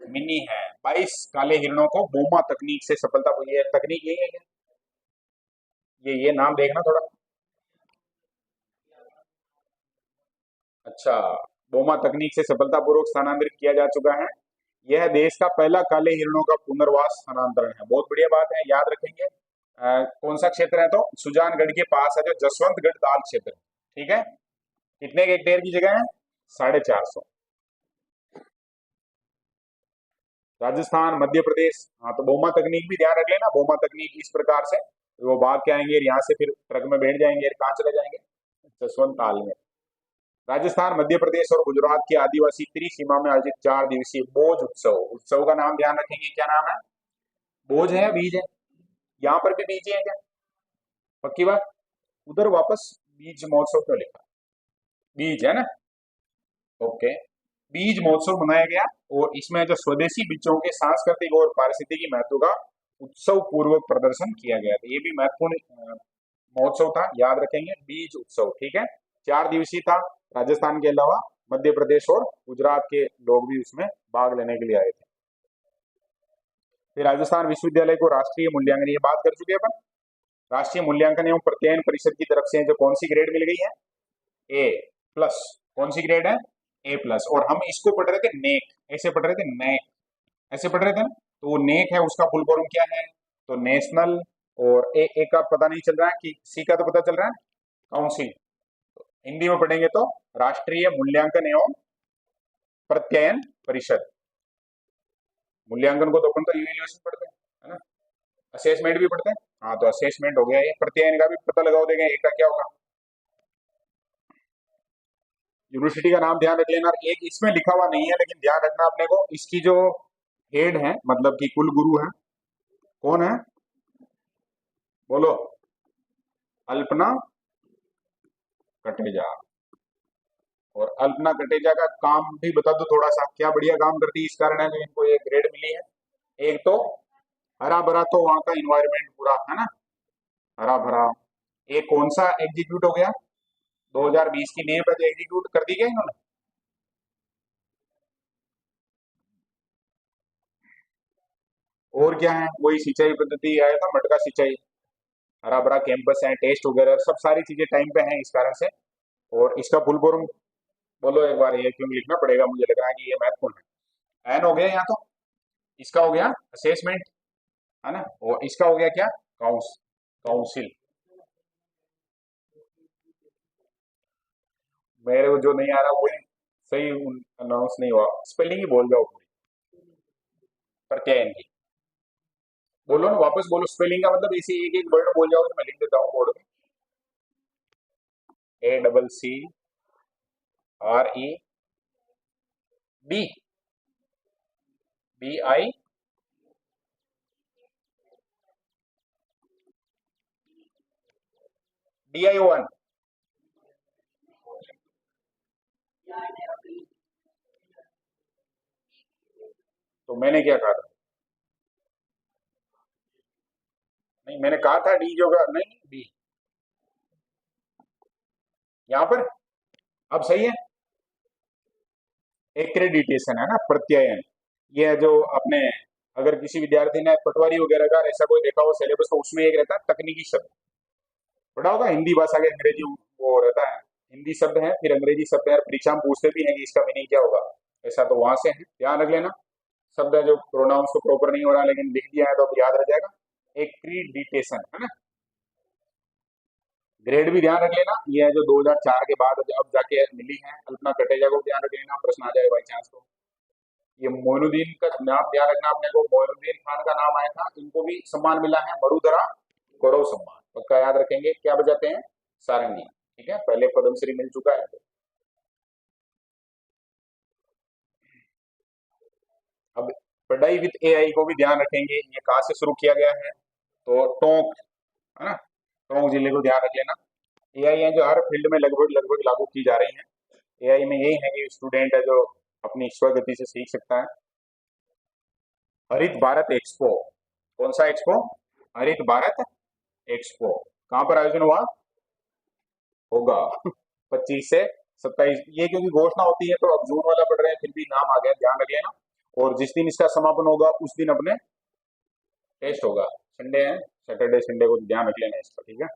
मिनी है। 22 काले हिरणों को बोमा तकनीक से सफलता, ये तकनीक यही है क्या? ये नाम देखना थोड़ा। अच्छा, बोमा तकनीक से सफलतापूर्वक स्थानांतरित किया जा चुका है। यह देश का पहला काले हिरणों का पुनर्वास स्थानांतरण है। बहुत बढ़िया बात है, याद रखेंगे। कौन सा क्षेत्र है, तो सुजानगढ़ के पास है जो जसवंतगढ़ ताल क्षेत्र, ठीक है। कितने हेक्टेयर की जगह है? 450। राजस्थान, मध्य प्रदेश, हाँ तो बोमा तकनीक भी ध्यान रख लेना। बोमा तकनीक इस प्रकार से, वो भाग के आएंगे यहाँ से, फिर ट्रक में बैठ जाएंगे, कहाँ चले जाएंगे, जसवंत ताल में। राजस्थान, मध्य प्रदेश और गुजरात की आदिवासी त्रिसीमा में आयोजित 4 दिवसीय बोझ उत्सव, उत्सव का नाम ध्यान रखेंगे, क्या नाम है? बोझ है या बीज है? यहाँ पर भी बीज है क्या? पक्की बात? उधर वापस बीज महोत्सव क्यों लिखा? बीज है ना, ओके। बीज महोत्सव मनाया गया और इसमें जो स्वदेशी बीजों के सांस्कृतिक और पारिस्थितिकी महत्व का उत्सव पूर्वक प्रदर्शन किया गया था। ये भी महत्वपूर्ण महोत्सव था, याद रखेंगे, बीज उत्सव, ठीक है। 4 दिवसीय था। राजस्थान के अलावा मध्य प्रदेश और गुजरात के लोग भी उसमें भाग लेने के लिए आए थे। फिर राजस्थान विश्वविद्यालय को राष्ट्रीय मूल्यांकन, ये बात कर चुके हैं अपन। राष्ट्रीय मूल्यांकन एवं प्रत्ययन परिषद की तरफ से जो कौन सी ग्रेड मिल गई है? A+। कौन सी ग्रेड है? A+। और हम इसको पढ़ रहे थे नेक, ऐसे पढ़ रहे थे नेक, ऐसे पढ़ रहे थे ना। तो वो नेक है, उसका फुल फॉर्म क्या है? तो नेशनल, और ए का पता नहीं चल रहा है, कि सी का तो पता चल रहा है, काउंसिल। हिंदी में पढ़ेंगे तो राष्ट्रीय मूल्यांकन एवं प्रत्ययन परिषद। मूल्यांकन को तो अपन तो इवैल्यूएशन पढ़ते हैं, है ना। असेसमेंट भी पढ़ते हैं, हाँ तो असेसमेंट हो गया। ये प्रत्ययन का भी पता लगाओ, देंगे एक का क्या होगा। यूनिवर्सिटी का नाम ध्यान रख लेना। एक इसमें लिखा हुआ नहीं है लेकिन ध्यान रखना अपने को, इसकी जो हेड है, मतलब कि कुल गुरु है, कौन है, बोलो? अल्पना कटेजा। और अल्पना कटेजा का काम भी बता दो थोड़ा सा, क्या बढ़िया काम करती है, इस कारण है जो इनको ये ग्रेड मिली है। एक तो हरा भरा, तो वहां का इन्वायरमेंट पूरा है ना, हरा भरा। एक कौन सा एग्जीक्यूट हो गया 2020 की नेम पर एग्जीक्यूट कर दी गई इन्होंने? और क्या है, वही सिंचाई पद्धति आया था, मटका सिंचाई। हरा भरा कैंपस है, टेस्ट वगैरह सब सारी चीजें टाइम पे हैं, इस कारण से। और इसका फुल फॉर्म बोलो एक बार, ये क्यों लिखना पड़ेगा, मुझे लग रहा है कि ये महत्वपूर्ण है। एन हो गया यहाँ तो, इसका हो गया असेसमेंट, है ना। और इसका हो गया क्या, काउंसिल। मेरे को जो नहीं आ रहा वो सही अनाउंस नहीं हुआ, स्पेलिंग ही बोल जाओ पूरी, प्रत्ययन की। बोलो ना वापस, बोलो स्पेलिंग का मतलब, इसी एक एक वर्ड बोल जाओ तो मैं लिख देता हूँ बोर्ड में। ACCRED BIDION। तो मैंने क्या कहा था? नहीं, मैंने कहा था डी जो का, नहीं डी यहाँ पर। अब सही है, एक्रेडिटेशन है ना, प्रत्ययन। ये है जो अपने, अगर किसी विद्यार्थी ने पटवारी वगैरह का ऐसा कोई देखा हो सिलेबस, तो उसमें एक रहता है तकनीकी शब्द, पढ़ा होगा, हिंदी भाषा के अंग्रेजी वो रहता है, हिंदी शब्द है फिर अंग्रेजी शब्द है, परीक्षा में पूछते भी हैं कि इसका मीनिंग क्या होगा। ऐसा तो वहां से है, ध्यान रख लेना। शब्द है जो प्रोनाउंस को प्रॉपर नहीं हो रहा लेकिन लिख दिया है तो अब याद रह जाएगा, एक्रीडिटेशन, है ना। ग्रेड भी ध्यान रख लेना, ये है जो 2004 के बाद अब जाके मिली है। अल्पना कटेजा को ध्यान रख लेना, प्रश्न आ जाए बाई चांस तो। ये मोइनुद्दीन का नाम ध्यान रखना अपने को, मोइनुद्दीन खान का नाम आया था, इनको भी सम्मान मिला है, मरुधरा गौरव सम्मान। पक्का याद रखेंगे, क्या बजाते हैं? सारंगी। ठीक है, पहले पद्मश्री मिल चुका है। अब पढ़ाई विद एआई को भी ध्यान रखेंगे, ये कहाँ से शुरू किया गया है? तो टोंक, है ना, टोंक जिले को ध्यान रख लेना। एआई है जो हर फील्ड में लगभग लगभग लागू की जा रही है। एआई में यही है कि स्टूडेंट है जो अपनी स्वगति से सीख सकता है। हरित भारत एक्सपो, कौन सा एक्सपो? हरित भारत एक्सपो कहाँ पर आयोजन हुआ होगा? 25 से 27, ये क्योंकि घोषणा होती है तो अब जून वाला पढ़ रहे हैं, फिर भी नाम आ गया, ध्यान रख लेना। और जिस दिन इसका समापन होगा उस दिन अपने टेस्ट होगा, संडे है, सैटरडे संडे को ध्यान रख लेना इसका, ठीक है।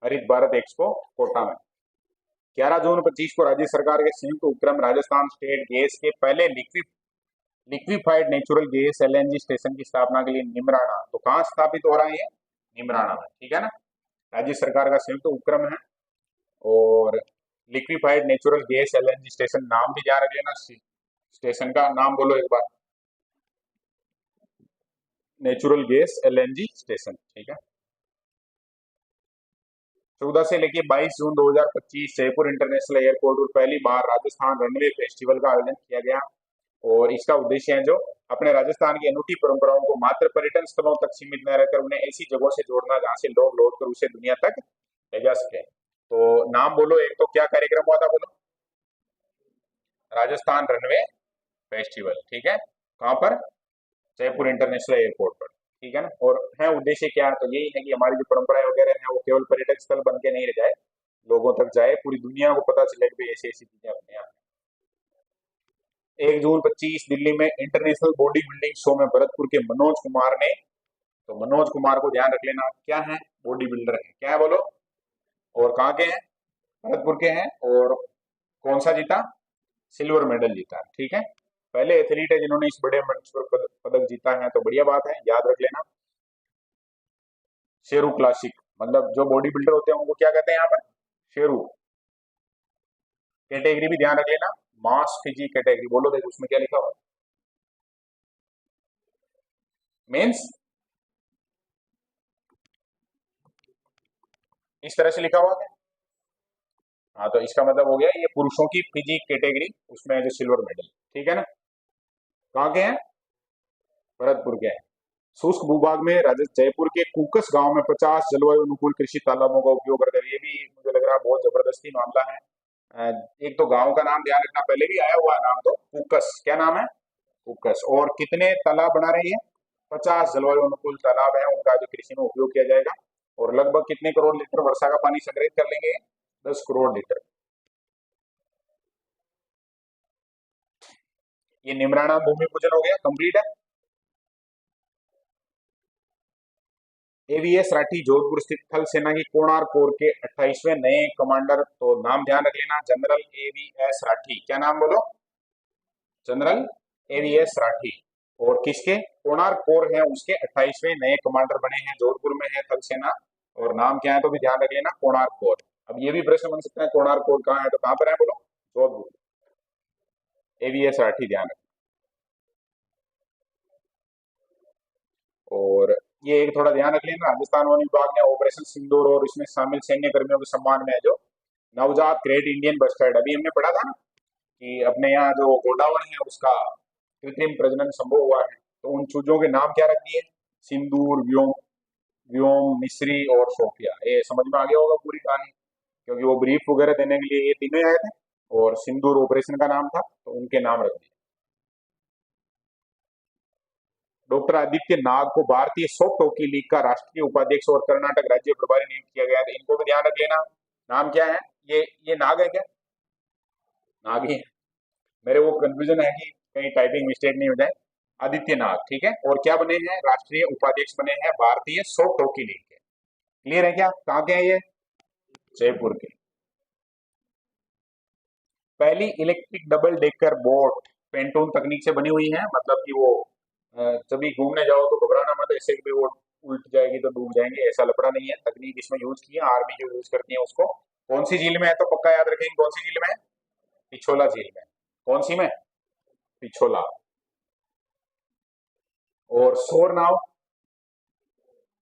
हरित भारत एक्सपो कोटा में 11 जून 25 को राज्य सरकार के संयुक्त उपक्रम राजस्थान स्टेट गैस के पहले liquefied natural gas LNG station की स्थापना के लिए निमराना, तो कहाँ स्थापित हो रहा है ये? निमराना में, ठीक है ना। राज्य सरकार का संयुक्त उपक्रम है। और liquefied natural gas LNG station, नाम भी ध्यान रख लेना, स्टेशन का नाम बोलो एक बार, नेचुरल गैस एलएनजी स्टेशन, ठीक है। 14 से लेके 22 जून 2025 जयपुर इंटरनेशनल एयरपोर्ट पर पहली बार राजस्थान रनवे फेस्टिवल का आयोजन किया गया। और इसका उद्देश्य है जो अपने राजस्थान की अनूठी परंपराओं को मात्र पर्यटन स्थलों तक सीमित न रहकर उन्हें ऐसी जगहों से जोड़ना जहां से लोग लौट कर उसे दुनिया तक ले जा सके। तो नाम बोलो एक, तो क्या कार्यक्रम हुआ था बोलो? राजस्थान रनवे फेस्टिवल, ठीक है। कहाँ पर? जयपुर इंटरनेशनल एयरपोर्ट पर, ठीक है ना। और है उद्देश्य क्या है? तो यही है कि हमारी जो परंपराएं वगैरह हैं वो केवल पर्यटक स्थल बन के नहीं रह जाए, लोगों तक जाए, पूरी दुनिया को पता चले कि ऐसी ऐसी चीजें अपने यहाँ। 1 जून 25 दिल्ली में इंटरनेशनल बॉडी बिल्डिंग शो में भरतपुर के मनोज कुमार ने, तो मनोज कुमार को ध्यान रख लेना, क्या है? बॉडी बिल्डर है, क्या है बोलो? और कहाँ के हैं? भरतपुर के हैं। और कौन सा जीता? सिल्वर मेडल जीता, ठीक है। पहले एथलीट है जिन्होंने इस बड़े मंच पर पदक जीता है, तो बढ़िया बात है, याद रख लेना। शेरू क्लासिक, मतलब जो बॉडी बिल्डर होते हैं उनको क्या कहते हैं यहाँ पर? शेरू। कैटेगरी भी ध्यान रख लेना, मास फिजी कैटेगरी, बोलो देखो उसमें क्या लिखा हुआ? मेंस, इस तरह से लिखा हुआ है। हाँ, तो इसका मतलब हो गया ये पुरुषों की फिजिक कैटेगरी, उसमें है जो सिल्वर मेडल, ठीक है ना। कहाँ के हैं? भरतपुर के हैं। शुष्क भूभाग में जयपुर के कुकस गांव में 50 जलवायु अनुकूल कृषि तालाबों का उपयोग करते हैं, ये भी मुझे लग रहा है बहुत जबरदस्ती मामला है। एक तो गांव का नाम ध्यान रखना, पहले भी आया हुआ है नाम, तो कुकस, क्या नाम है? कुकस। और कितने तालाब बना रहे हैं? 50 जलवायु अनुकूल तालाब है, उनका जो कृषि में उपयोग किया जाएगा। और लगभग कितने करोड़ लीटर वर्षा का पानी संग्रहित कर लेंगे? 10 करोड़ लीटर। ये निमराना भूमि पूजन हो गया, कंप्लीट है। एवीएस राठी जोधपुर स्थित थल सेना की कोणार्क कोर के 28वें नए कमांडर, तो नाम ध्यान रख लेना, जनरल एवीएस राठी, क्या नाम बोलो? General ABS Rathi. और किसके? कोणार्क कोर है उसके 28वें नए कमांडर बने हैं, जोधपुर में है थल सेना। और नाम क्या है तो भी ध्यान रख लेना, कोणार्क कोर। अब ये भी प्रश्न बन सकता है, कोणार्क कोर कहाँ है, तो कहाँ पर है बोलो? जोधपुर। एवीएस राठी, ध्यान रखना। और ये एक थोड़ा ध्यान रख लेना, राजस्थान वन विभाग ने ऑपरेशन सिंदूर और इसमें शामिल सैन्य कर्मियों के सम्मान में है जो नवजात ग्रेट इंडियन बस्टर्ड, अभी हमने पढ़ा था ना कि अपने यहाँ जो गोडावण है उसका कृत्रिम प्रजनन संभव हुआ है, तो उन चूजों के नाम क्या रख दिए? सिंदूर, व्योम, व्योम, मिश्री और सोफिया। ये समझ में आ गया होगा पूरी कहानी, क्योंकि वो ब्रीफ वगैरह देने के लिए ये तीनों ही आए थे। और सिंदूर ऑपरेशन का नाम था, तो उनके नाम रख दिए। डॉक्टर आदित्य नाग को भारतीय सॉफ्ट हॉकी लीग का राष्ट्रीय उपाध्यक्ष और कर्नाटक राज्य प्रभारी नियुक्त किया गया था, इनको भी ध्यान रख लेना। नाम क्या है? ये नाग है क्या? नाग ही है। मेरे वो कंफ्यूजन है कि कहीं टाइपिंग मिस्टेक नहीं हो जाए। आदित्य नाग, ठीक है। और क्या बने हैं? राष्ट्रीय उपाध्यक्ष बने हैं भारतीय सॉफ्ट हॉकी लीग के। क्लियर है क्या? कहाँ के हैं ये? जयपुर के। पहली electric double decker boat pontoon तकनीक से बनी हुई है, मतलब कि वो जब भी घूमने जाओ तो घबराना मत, ऐसे भी वो उल्ट जाएगी तो डूब जाएंगे, ऐसा लफड़ा नहीं है, तकनीक इसमें यूज की है, आर्मी जो यूज करती है उसको। कौन सी झील में है तो पक्का याद रखेंगे, कौन सी झील में है? पिछोला झील में। कौन सी में? पिछोला। और शोर नाव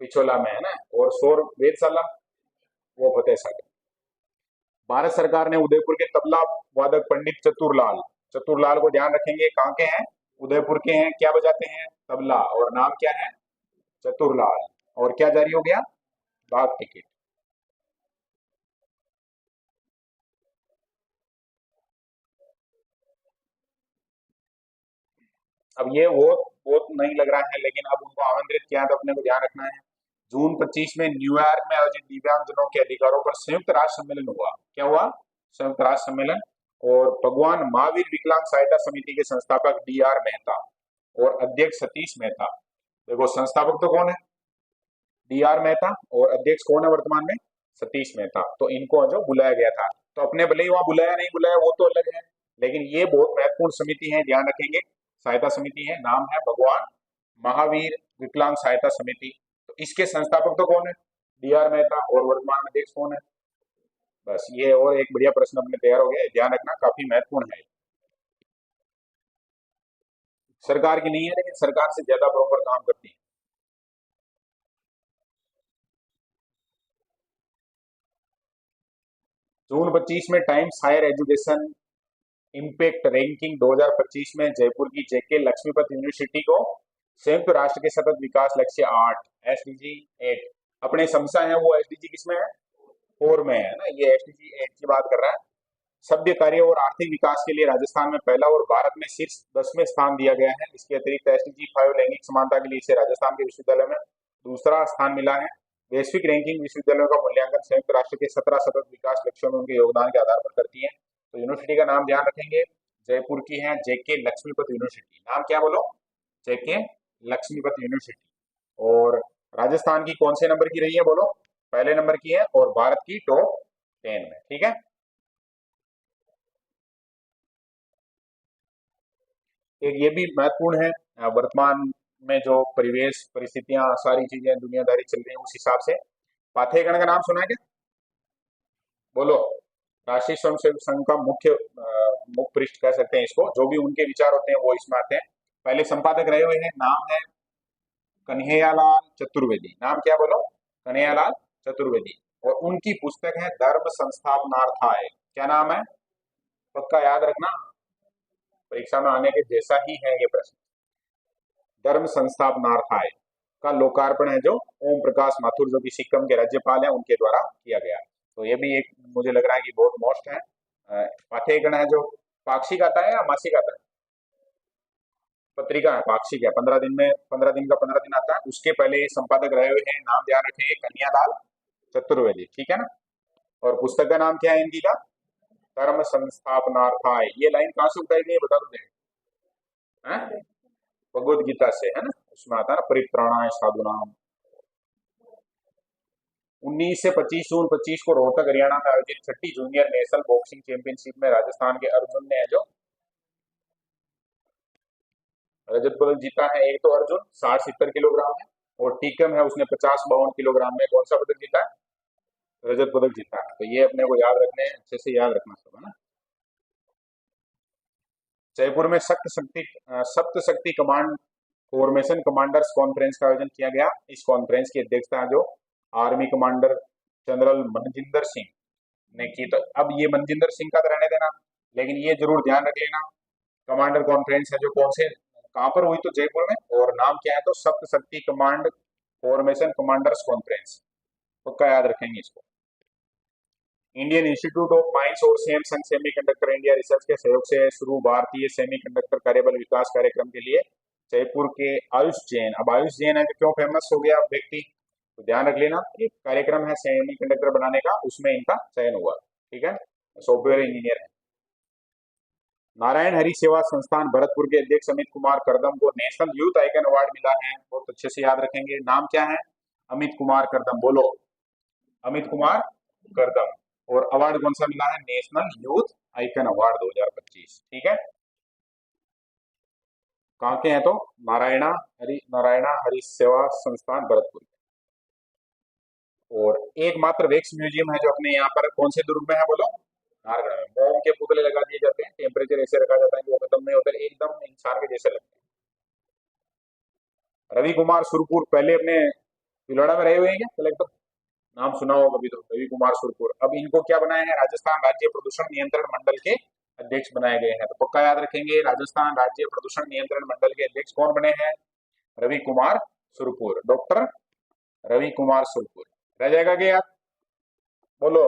पिछोला में है ना। और शोर वेधशाला वो फतेह सागर। भारत सरकार ने उदयपुर के तबला वादक पंडित चतुरलाल, चतुरलाल को ध्यान रखेंगे, कहाँ के हैं, उदयपुर के हैं, क्या बजाते हैं, तबला, और नाम क्या है, चतुरलाल, और क्या जारी हो गया, डाक टिकट। अब ये वो नहीं लग रहा है, लेकिन अब उनको आमंत्रित किया है तो अपने को ध्यान रखना है। जून 25 में न्यूयॉर्क में आयोजित दिव्यांगजनों के अधिकारों पर संयुक्त राष्ट्र सम्मेलन हुआ, क्या हुआ, संयुक्त राष्ट्र सम्मेलन। और भगवान महावीर विकलांग सहायता समिति के संस्थापक D.R. मेहता और अध्यक्ष सतीश मेहता। देखो संस्थापक तो कौन है, D.R. मेहता, और अध्यक्ष कौन है वर्तमान में, सतीश मेहता। तो इनको जो बुलाया गया था, तो अपने भले ही वहां बुलाया नहीं बुलाया वो तो अलग है, लेकिन ये बहुत महत्वपूर्ण समिति है, ध्यान रखेंगे, सहायता समिति है, नाम है भगवान महावीर विकलांग सहायता समिति। तो इसके संस्थापक तो कौन है, D.R. मेहता, और वर्तमान अध्यक्ष कौन है। बस ये और एक बढ़िया प्रश्न अपने तैयार हो गया, ध्यान रखना, काफी महत्वपूर्ण है। सरकार की नहीं है, लेकिन सरकार से ज्यादा प्रॉपर काम करती है। जून 25 में Times Higher Education Impact Ranking 2025 में जयपुर की जेके लक्ष्मीपत यूनिवर्सिटी को संयुक्त राष्ट्र के सतत विकास लक्ष्य 8 SDG 8, अपने समसा है वो SDG किसमें है, 4 में है ना, ये SDG 8 की बात कर रहा है। सभ्य कार्य और आर्थिक विकास के लिए राजस्थान में पहला और भारत में शीर्ष 10वें स्थान दिया गया है। इसके अतिरिक्त SDG 5 लैंगिक समानता के लिए इसे राजस्थान के विश्वविद्यालय में दूसरा स्थान मिला है। वैश्विक रैंकिंग विश्वविद्यालयों का मूल्यांकन संयुक्त राष्ट्र के 17 सतत विकास लक्ष्यों में उनके योगदान के आधार पर करती है। तो यूनिवर्सिटी का नाम ध्यान रखेंगे, जयपुर की है जेके लक्ष्मीपत यूनिवर्सिटी, नाम क्या बोलो, जेके लक्ष्मीपत यूनिवर्सिटी। और राजस्थान की कौन से नंबर की रही है बोलो, पहले नंबर की है, और भारत की टॉप 10 में, ठीक है। एक ये भी महत्वपूर्ण है, वर्तमान में जो परिवेश परिस्थितियां सारी चीजें दुनियादारी चल रही है, उस हिसाब से पाथेगण का नाम सुना है क्या, बोलो। राष्ट्रीय स्वयंसेवक संघ का मुख्य पृष्ठ कह सकते हैं इसको, जो भी उनके विचार होते हैं वो इसमें आते हैं। पहले संपादक रहे हुए हैं, नाम है कन्हैयालाल चतुर्वेदी, नाम क्या बोलो, कन्हैयालाल चतुर्वेदी। और उनकी पुस्तक है धर्म संस्थापनार्थाय, क्या नाम है, पक्का याद रखना, परीक्षा में आने के जैसा ही है ये प्रश्न। धर्म संस्थापनार्थाय का लोकार्पण है जो ओम प्रकाश माथुर, जो कि सिक्किम के राज्यपाल हैं, उनके द्वारा किया गया। तो ये भी एक मुझे लग रहा है कि बहुत मोस्ट है। पाठ्यगण है जो पाक्षिक आता है या मासिक आता है, पत्रिका है, पाक्षिक है, 15 दिन में, 15 दिन का 15 दिन आता है। उसके पहले ये संपादक रहे हुए हैं, नाम ध्यान रखेंगे, कन्हैयालाल चतुर्वेदी, ठीक है ना। और पुस्तक का नाम क्या है इनकी का, धर्म संस्थापनार्थाय। ये लाइन कहाँ से उठाई गई बता दो, भगवद गीता से है ना, उसमें आता है ना, परित्राणाय साधुनाम। 19 से 25 जून 25 को रोहतक हरियाणा में आयोजित छठी जूनियर नेशनल बॉक्सिंग चैंपियनशिप में राजस्थान के अर्जुन ने जो रजत पदक जीता है। एक तो अर्जुन 60-70 किलोग्राम में, और टीकम है उसने 50-52 किलोग्राम में कौन सा पदक जीता है, रजत पदक जीता है। तो ये अपने को याद रखने हैं, अच्छे से याद रखना सब है ना। जयपुर में सप्त शक्ति कमांड फॉर्मेशन कमांडर्स कॉन्फ्रेंस का आयोजन किया गया। इस कॉन्फ्रेंस की अध्यक्षता जो army commander general Manjinder Singh ने की। तो अब ये मनजिंदर सिंह का तो रहने देना, लेकिन ये जरूर ध्यान रख लेना, कमांडर कॉन्फ्रेंस है जो कौन से कहां पर हुई, तो जयपुर में, और नाम क्या है, तो सप्त शक्ति कमांड फॉर्मेशन कमांडर्स कॉन्फ्रेंस, पक्का याद रखेंगे इसको। इंडियन इंस्टीट्यूट ऑफ माइंस और सैमसंग सेमीकंडक्टर इंडिया रिसर्च के सहयोग से शुरू भारतीय सेमीकंडक्टर कार्यबल विकास कार्यक्रम के लिए जयपुर के आयुष जैन, अब आयुष जैन है तो क्यों फेमस हो गया व्यक्ति, तो ध्यान रख लेना, एक कार्यक्रम है सेमीकंडक्टर बनाने का, उसमें इनका चयन हुआ, ठीक है, सॉफ्टवेयर इंजीनियर है। नारायण हरि सेवा संस्थान भरतपुर के अध्यक्ष अमित कुमार करदम को नेशनल यूथ आइकन अवार्ड मिला है, बहुत अच्छे से याद रखेंगे, नाम क्या है, अमित कुमार करदम, बोलो, अमित कुमार करदम। और अवार्ड कौन सा मिला है, नेशनल यूथ आइकन अवार्ड 2025, ठीक है। कहाँ के हैं, तो नारायणा हरि सेवा संस्थान भरतपुर। और एकमात्र वैक्स म्यूजियम है जो अपने यहाँ पर कौन से दुर्ग में है बोलो, नारगढ़ में। मोम के पुतले लगा दिए जाते हैं, टेम्परेचर ऐसे रखा जाता है कि वो खत्म नहीं होते, एकदम इंसान के जैसे लगते हैं। रवि कुमार सुरपुर पहले अपने पिलौड़ा में रहे हुए हैं क्या कलेक्टर, नाम सुना होगा कभी तो, रवि कुमार सुरपुर। अब इनको क्या बनाया है, राजस्थान राज्य प्रदूषण नियंत्रण मंडल के अध्यक्ष बनाए गए हैं। तो पक्का याद रखेंगे, राजस्थान राज्य प्रदूषण नियंत्रण मंडल के अध्यक्ष कौन बने हैं, रवि कुमार सुरपुर, डॉक्टर रवि कुमार सुरपुर। रह जाएगा क्या याद, बोलो।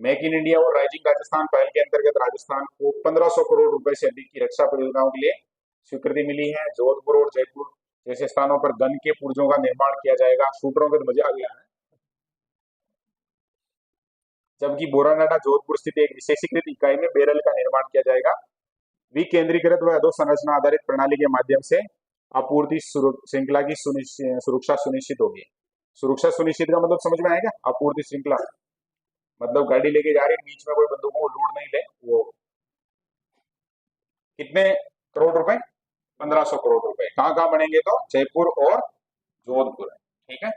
मेक इन इंडिया और राइजिंग राजस्थान पहल के अंतर्गत राजस्थान को 1500 करोड़ रुपए से अधिक की रक्षा परियोजनाओं के लिए स्वीकृति मिली है। जोधपुर और जयपुर जैसे स्थानों पर गन के पुर्जों का निर्माण किया जाएगा। शूटरों के तो मजा आ गया है। जबकि बोरानाडा जोधपुर स्थित एक विशेषीकृत इकाई में बेरल का निर्माण किया जाएगा। विकेंद्रीकृत व अधोसंरचना आधारित प्रणाली के माध्यम से आपूर्ति श्रृंखला की सुरक्षा सुनिश्चित होगी। सुरक्षा सुनिश्चित का मतलब समझ में आएगा, आपूर्ति श्रृंखला मतलब गाड़ी लेके जा रही है, बीच में कोई बंदूकों को लूट नहीं ले। वो कितने करोड़ रुपए, 1500 करोड़ रुपए। कहाँ कहाँ बनेंगे, तो जयपुर और जोधपुर, ठीक है।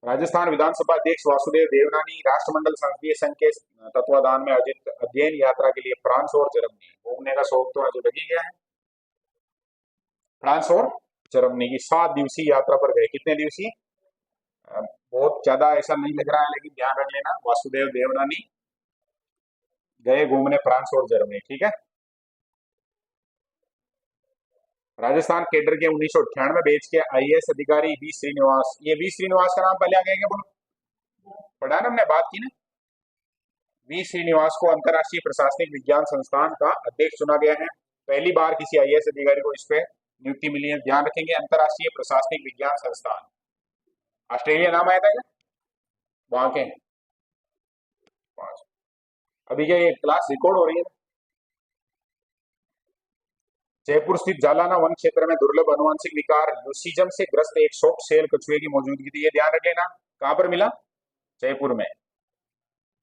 राजस्थान विधानसभा अध्यक्ष वासुदेव देवनानी राष्ट्रमंडल संसदीय संघ के तत्वाधान में आयोजित अध्ययन यात्रा के लिए फ्रांस और जर्मनी घूमने का शौक तो आज लगी गया है। फ्रांस और जर्मनी की 7 दिवसीय यात्रा पर गए। कितने दिवसीय, बहुत ज्यादा ऐसा नहीं लग रहा है, लेकिन ध्यान रख लेना, वासुदेव देवनानी गए घूमने फ्रांस और जर्मनी, ठीक है। राजस्थान कैडर के 1998 बैच के आईएएस अधिकारी वी श्रीनिवास, ये वी श्रीनिवास का नाम पहले आ गया क्या, बोलो, पढ़ा ना हमने, बात की ना। वी श्रीनिवास को अंतर्राष्ट्रीय प्रशासनिक विज्ञान संस्थान का अध्यक्ष चुना गया है। पहली बार किसी आईएएस अधिकारी को इस पे नियुक्ति मिली है। ध्यान रखेंगे, अंतर्राष्ट्रीय प्रशासनिक विज्ञान संस्थान, ऑस्ट्रेलिया नाम आया था क्या, वहां के 5। अभी क्या ये क्लास रिकॉर्ड हो रही है। जयपुर स्थित जालाना वन क्षेत्र में दुर्लभ अनुवांशिक विकार ल्यूसीजम से ग्रस्त एक सॉफ्ट सेल कछुए की मौजूदगी थी। ये ध्यान रख लेना, कहां पर मिला, जयपुर में।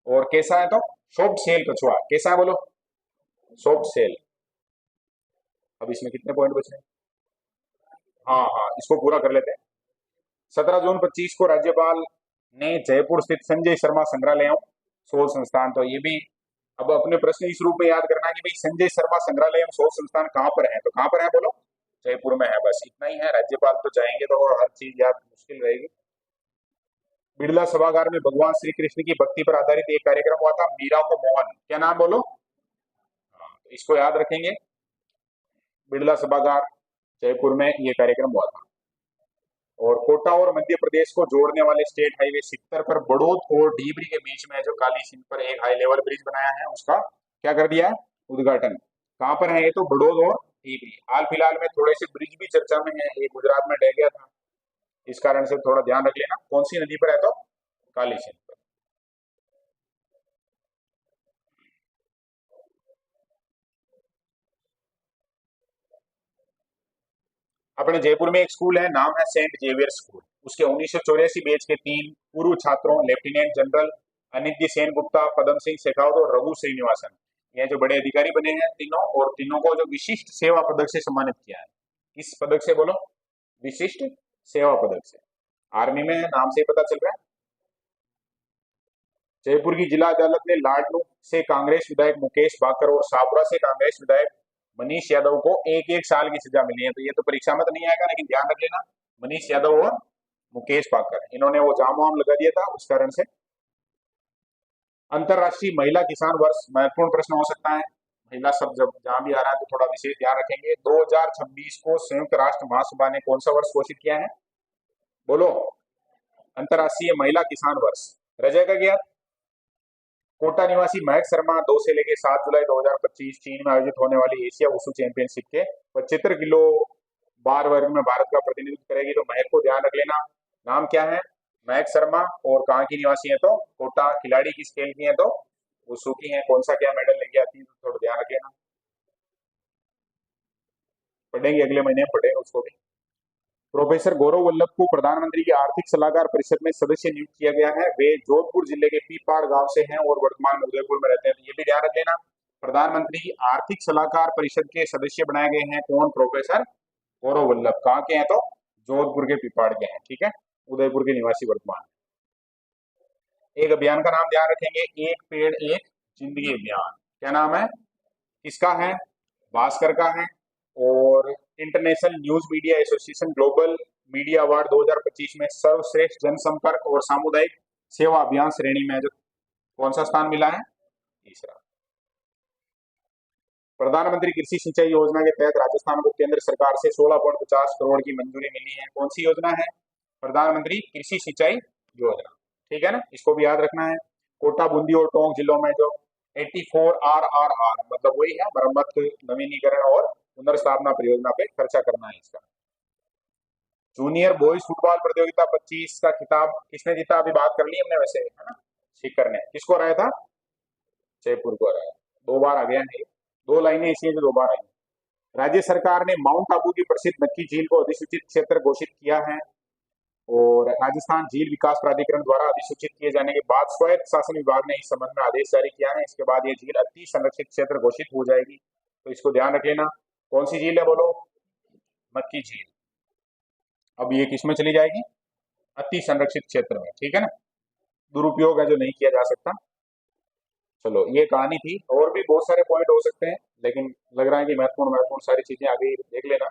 और कैसा है, तो सॉफ्ट सेल कछुआ कैसा है, बोलो, सॉफ्ट सेल। अब इसमें कितने पॉइंट बचे हैं, हाँ हाँ इसको पूरा कर लेते हैं। 17 जून 25 को राज्यपाल ने जयपुर स्थित संजय शर्मा संग्रहालयों शोध संस्थान, तो ये भी अब अपने प्रश्न इस रूप में याद करना कि भाई संजय शर्मा संग्रहालय शोध संस्थान कहाँ पर है, तो कहाँ पर है, बोलो, जयपुर में है। बस इतना ही है, राज्यपाल तो जाएंगे तो और हर चीज याद मुश्किल रहेगी। बिड़ला सभागार में भगवान श्री कृष्ण की भक्ति पर आधारित एक कार्यक्रम हुआ था, मीरा को मोहन, क्या नाम, बोलो। हाँ, तो इसको याद रखेंगे, बिड़ला सभागार जयपुर में ये कार्यक्रम हुआ था। और कोटा और मध्य प्रदेश को जोड़ने वाले स्टेट हाईवे 70 पर बड़ौद और ढीबरी के बीच में जो काली सिंध पर एक हाई लेवल ब्रिज बनाया है, उसका क्या कर दिया है, उद्घाटन। कहां पर है ये, तो बड़ौद और ढीबरी। हाल फिलहाल में थोड़े से ब्रिज भी चर्चा में है, ये गुजरात में ढह गया था, इस कारण से थोड़ा ध्यान रख लेना। कौन सी नदी पर है, तो काली सिंध पर। अपने जयपुर में एक स्कूल है, नाम है सेंट जेवियर स्कूल। उसके 1984 बैच के 3 पूर्व छात्रों लेफ्टिनेंट जनरल अनित्य सेन गुप्ता, पदम सिंह शेखावत और रघु श्रीनिवासन, ये जो बड़े अधिकारी बने हैं तीनों, और तीनों को जो विशिष्ट सेवा पदक से सम्मानित किया है। किस पदक से, बोलो, विशिष्ट सेवा पदक से। आर्मी में है, नाम से ही पता चल रहा है। जयपुर की जिला अदालत ने लाडनू से कांग्रेस विधायक मुकेश बाकर और साबरा से कांग्रेस विधायक मनीष यादव को 1-1 साल की सजा मिली है। तो ये तो परीक्षा में तो नहीं आएगा, लेकिन ध्यान रख लेना, मनीष यादव और मुकेश बाकर, इन्होंने वो जाम वाम लगा दिया था, उस कारण से। अंतरराष्ट्रीय महिला किसान वर्ष, महत्वपूर्ण प्रश्न हो सकता है, महिला सब जब जहां भी आ रहा है तो थोड़ा विशेष ध्यान रखेंगे। 2026 को संयुक्त राष्ट्र महासभा ने कौन सा वर्ष घोषित किया है, बोलो, अंतरराष्ट्रीय महिला किसान वर्ष। रह जाएगा क्या, कोटा निवासी महक शर्मा 2 से लेकर 7 जुलाई 2025 चीन में आयोजित होने वाली एशिया वुशु चैंपियनशिप के 75 किलो बार वर्ग में भारत का प्रतिनिधित्व करेगी। तो महक को ध्यान रख लेना, नाम क्या है, महक शर्मा, और कहाँ की निवासी है, तो कोटा। खिलाड़ी किस खेल की है, तो वुशु की है। कौन सा क्या मेडल लेके आती है, तो थोड़ा ध्यान रख लेना, पढ़ेंगे अगले महीने पढ़ेंगे उसको भी। प्रोफेसर गौरव वल्लभ को प्रधानमंत्री की आर्थिक सलाहकार परिषद में सदस्य नियुक्त किया गया है। वे जोधपुर जिले के पीपाड़ गांव से हैं और वर्तमान में उदयपुर में रहते हैं। तो ये भी ध्यान रख लेना, प्रधानमंत्री की आर्थिक सलाहकार परिषद के सदस्य बनाए गए हैं कौन, प्रोफेसर गौरव वल्लभ। कहाँ के हैं, तो जोधपुर के पीपाड़ के हैं, ठीक है, उदयपुर के निवासी वर्तमान। एक अभियान का नाम ध्यान रखेंगे, एक पेड़ एक जिंदगी अभियान। क्या नाम है, किसका है, भास्कर का है और international news media association global media award 2025 में सर्वश्रेष्ठ जनसंपर्क और सामुदायिक सेवा अभियान श्रेणी में जो कौन सा स्थान मिला है? तीसरा। प्रधानमंत्री कृषि सिंचाई योजना के तहत राजस्थान को केंद्र सरकार से 16.50 करोड़ की मंजूरी मिली है। कौन सी योजना है? प्रधानमंत्री कृषि सिंचाई योजना। ठीक है ना, इसको भी याद रखना है। कोटा, बूंदी और टोंक जिलों में जो 84 RRR मतलब वही है, मरम्मत, नवीनीकरण और पुनर्स्थापना परियोजना पे खर्चा करना है इसका। जूनियर बॉयज फुटबॉल प्रतियोगिता 25 का खिताब किसने जीता? अभी बात कर ली हमने वैसे, है ना, शिखर ने। किसको हराया था? जयपुर को हराया। 2 बार आ गया है, 2 लाइनें इसलिए जो 2 बार आई। राज्य सरकार ने माउंट आबू की प्रसिद्ध नक्की झील को अधिसूचित क्षेत्र घोषित किया है और राजस्थान झील विकास प्राधिकरण द्वारा अधिसूचित किए जाने के बाद स्वायत्त शासन विभाग ने इस संबंध में आदेश जारी किया है। इसके बाद ये झील अति संरक्षित क्षेत्र घोषित हो जाएगी, तो इसको ध्यान रख लेना। कौन सी झील है बोलो? नक्की झील। अब ये किस में चली जाएगी? अति संरक्षित क्षेत्र में। ठीक है ना, दुरुपयोग है जो नहीं किया जा सकता। चलो, ये कहानी थी, और भी बहुत सारे पॉइंट हो सकते हैं, लेकिन लग रहा है कि महत्वपूर्ण महत्वपूर्ण सारी चीजें आगे देख लेना।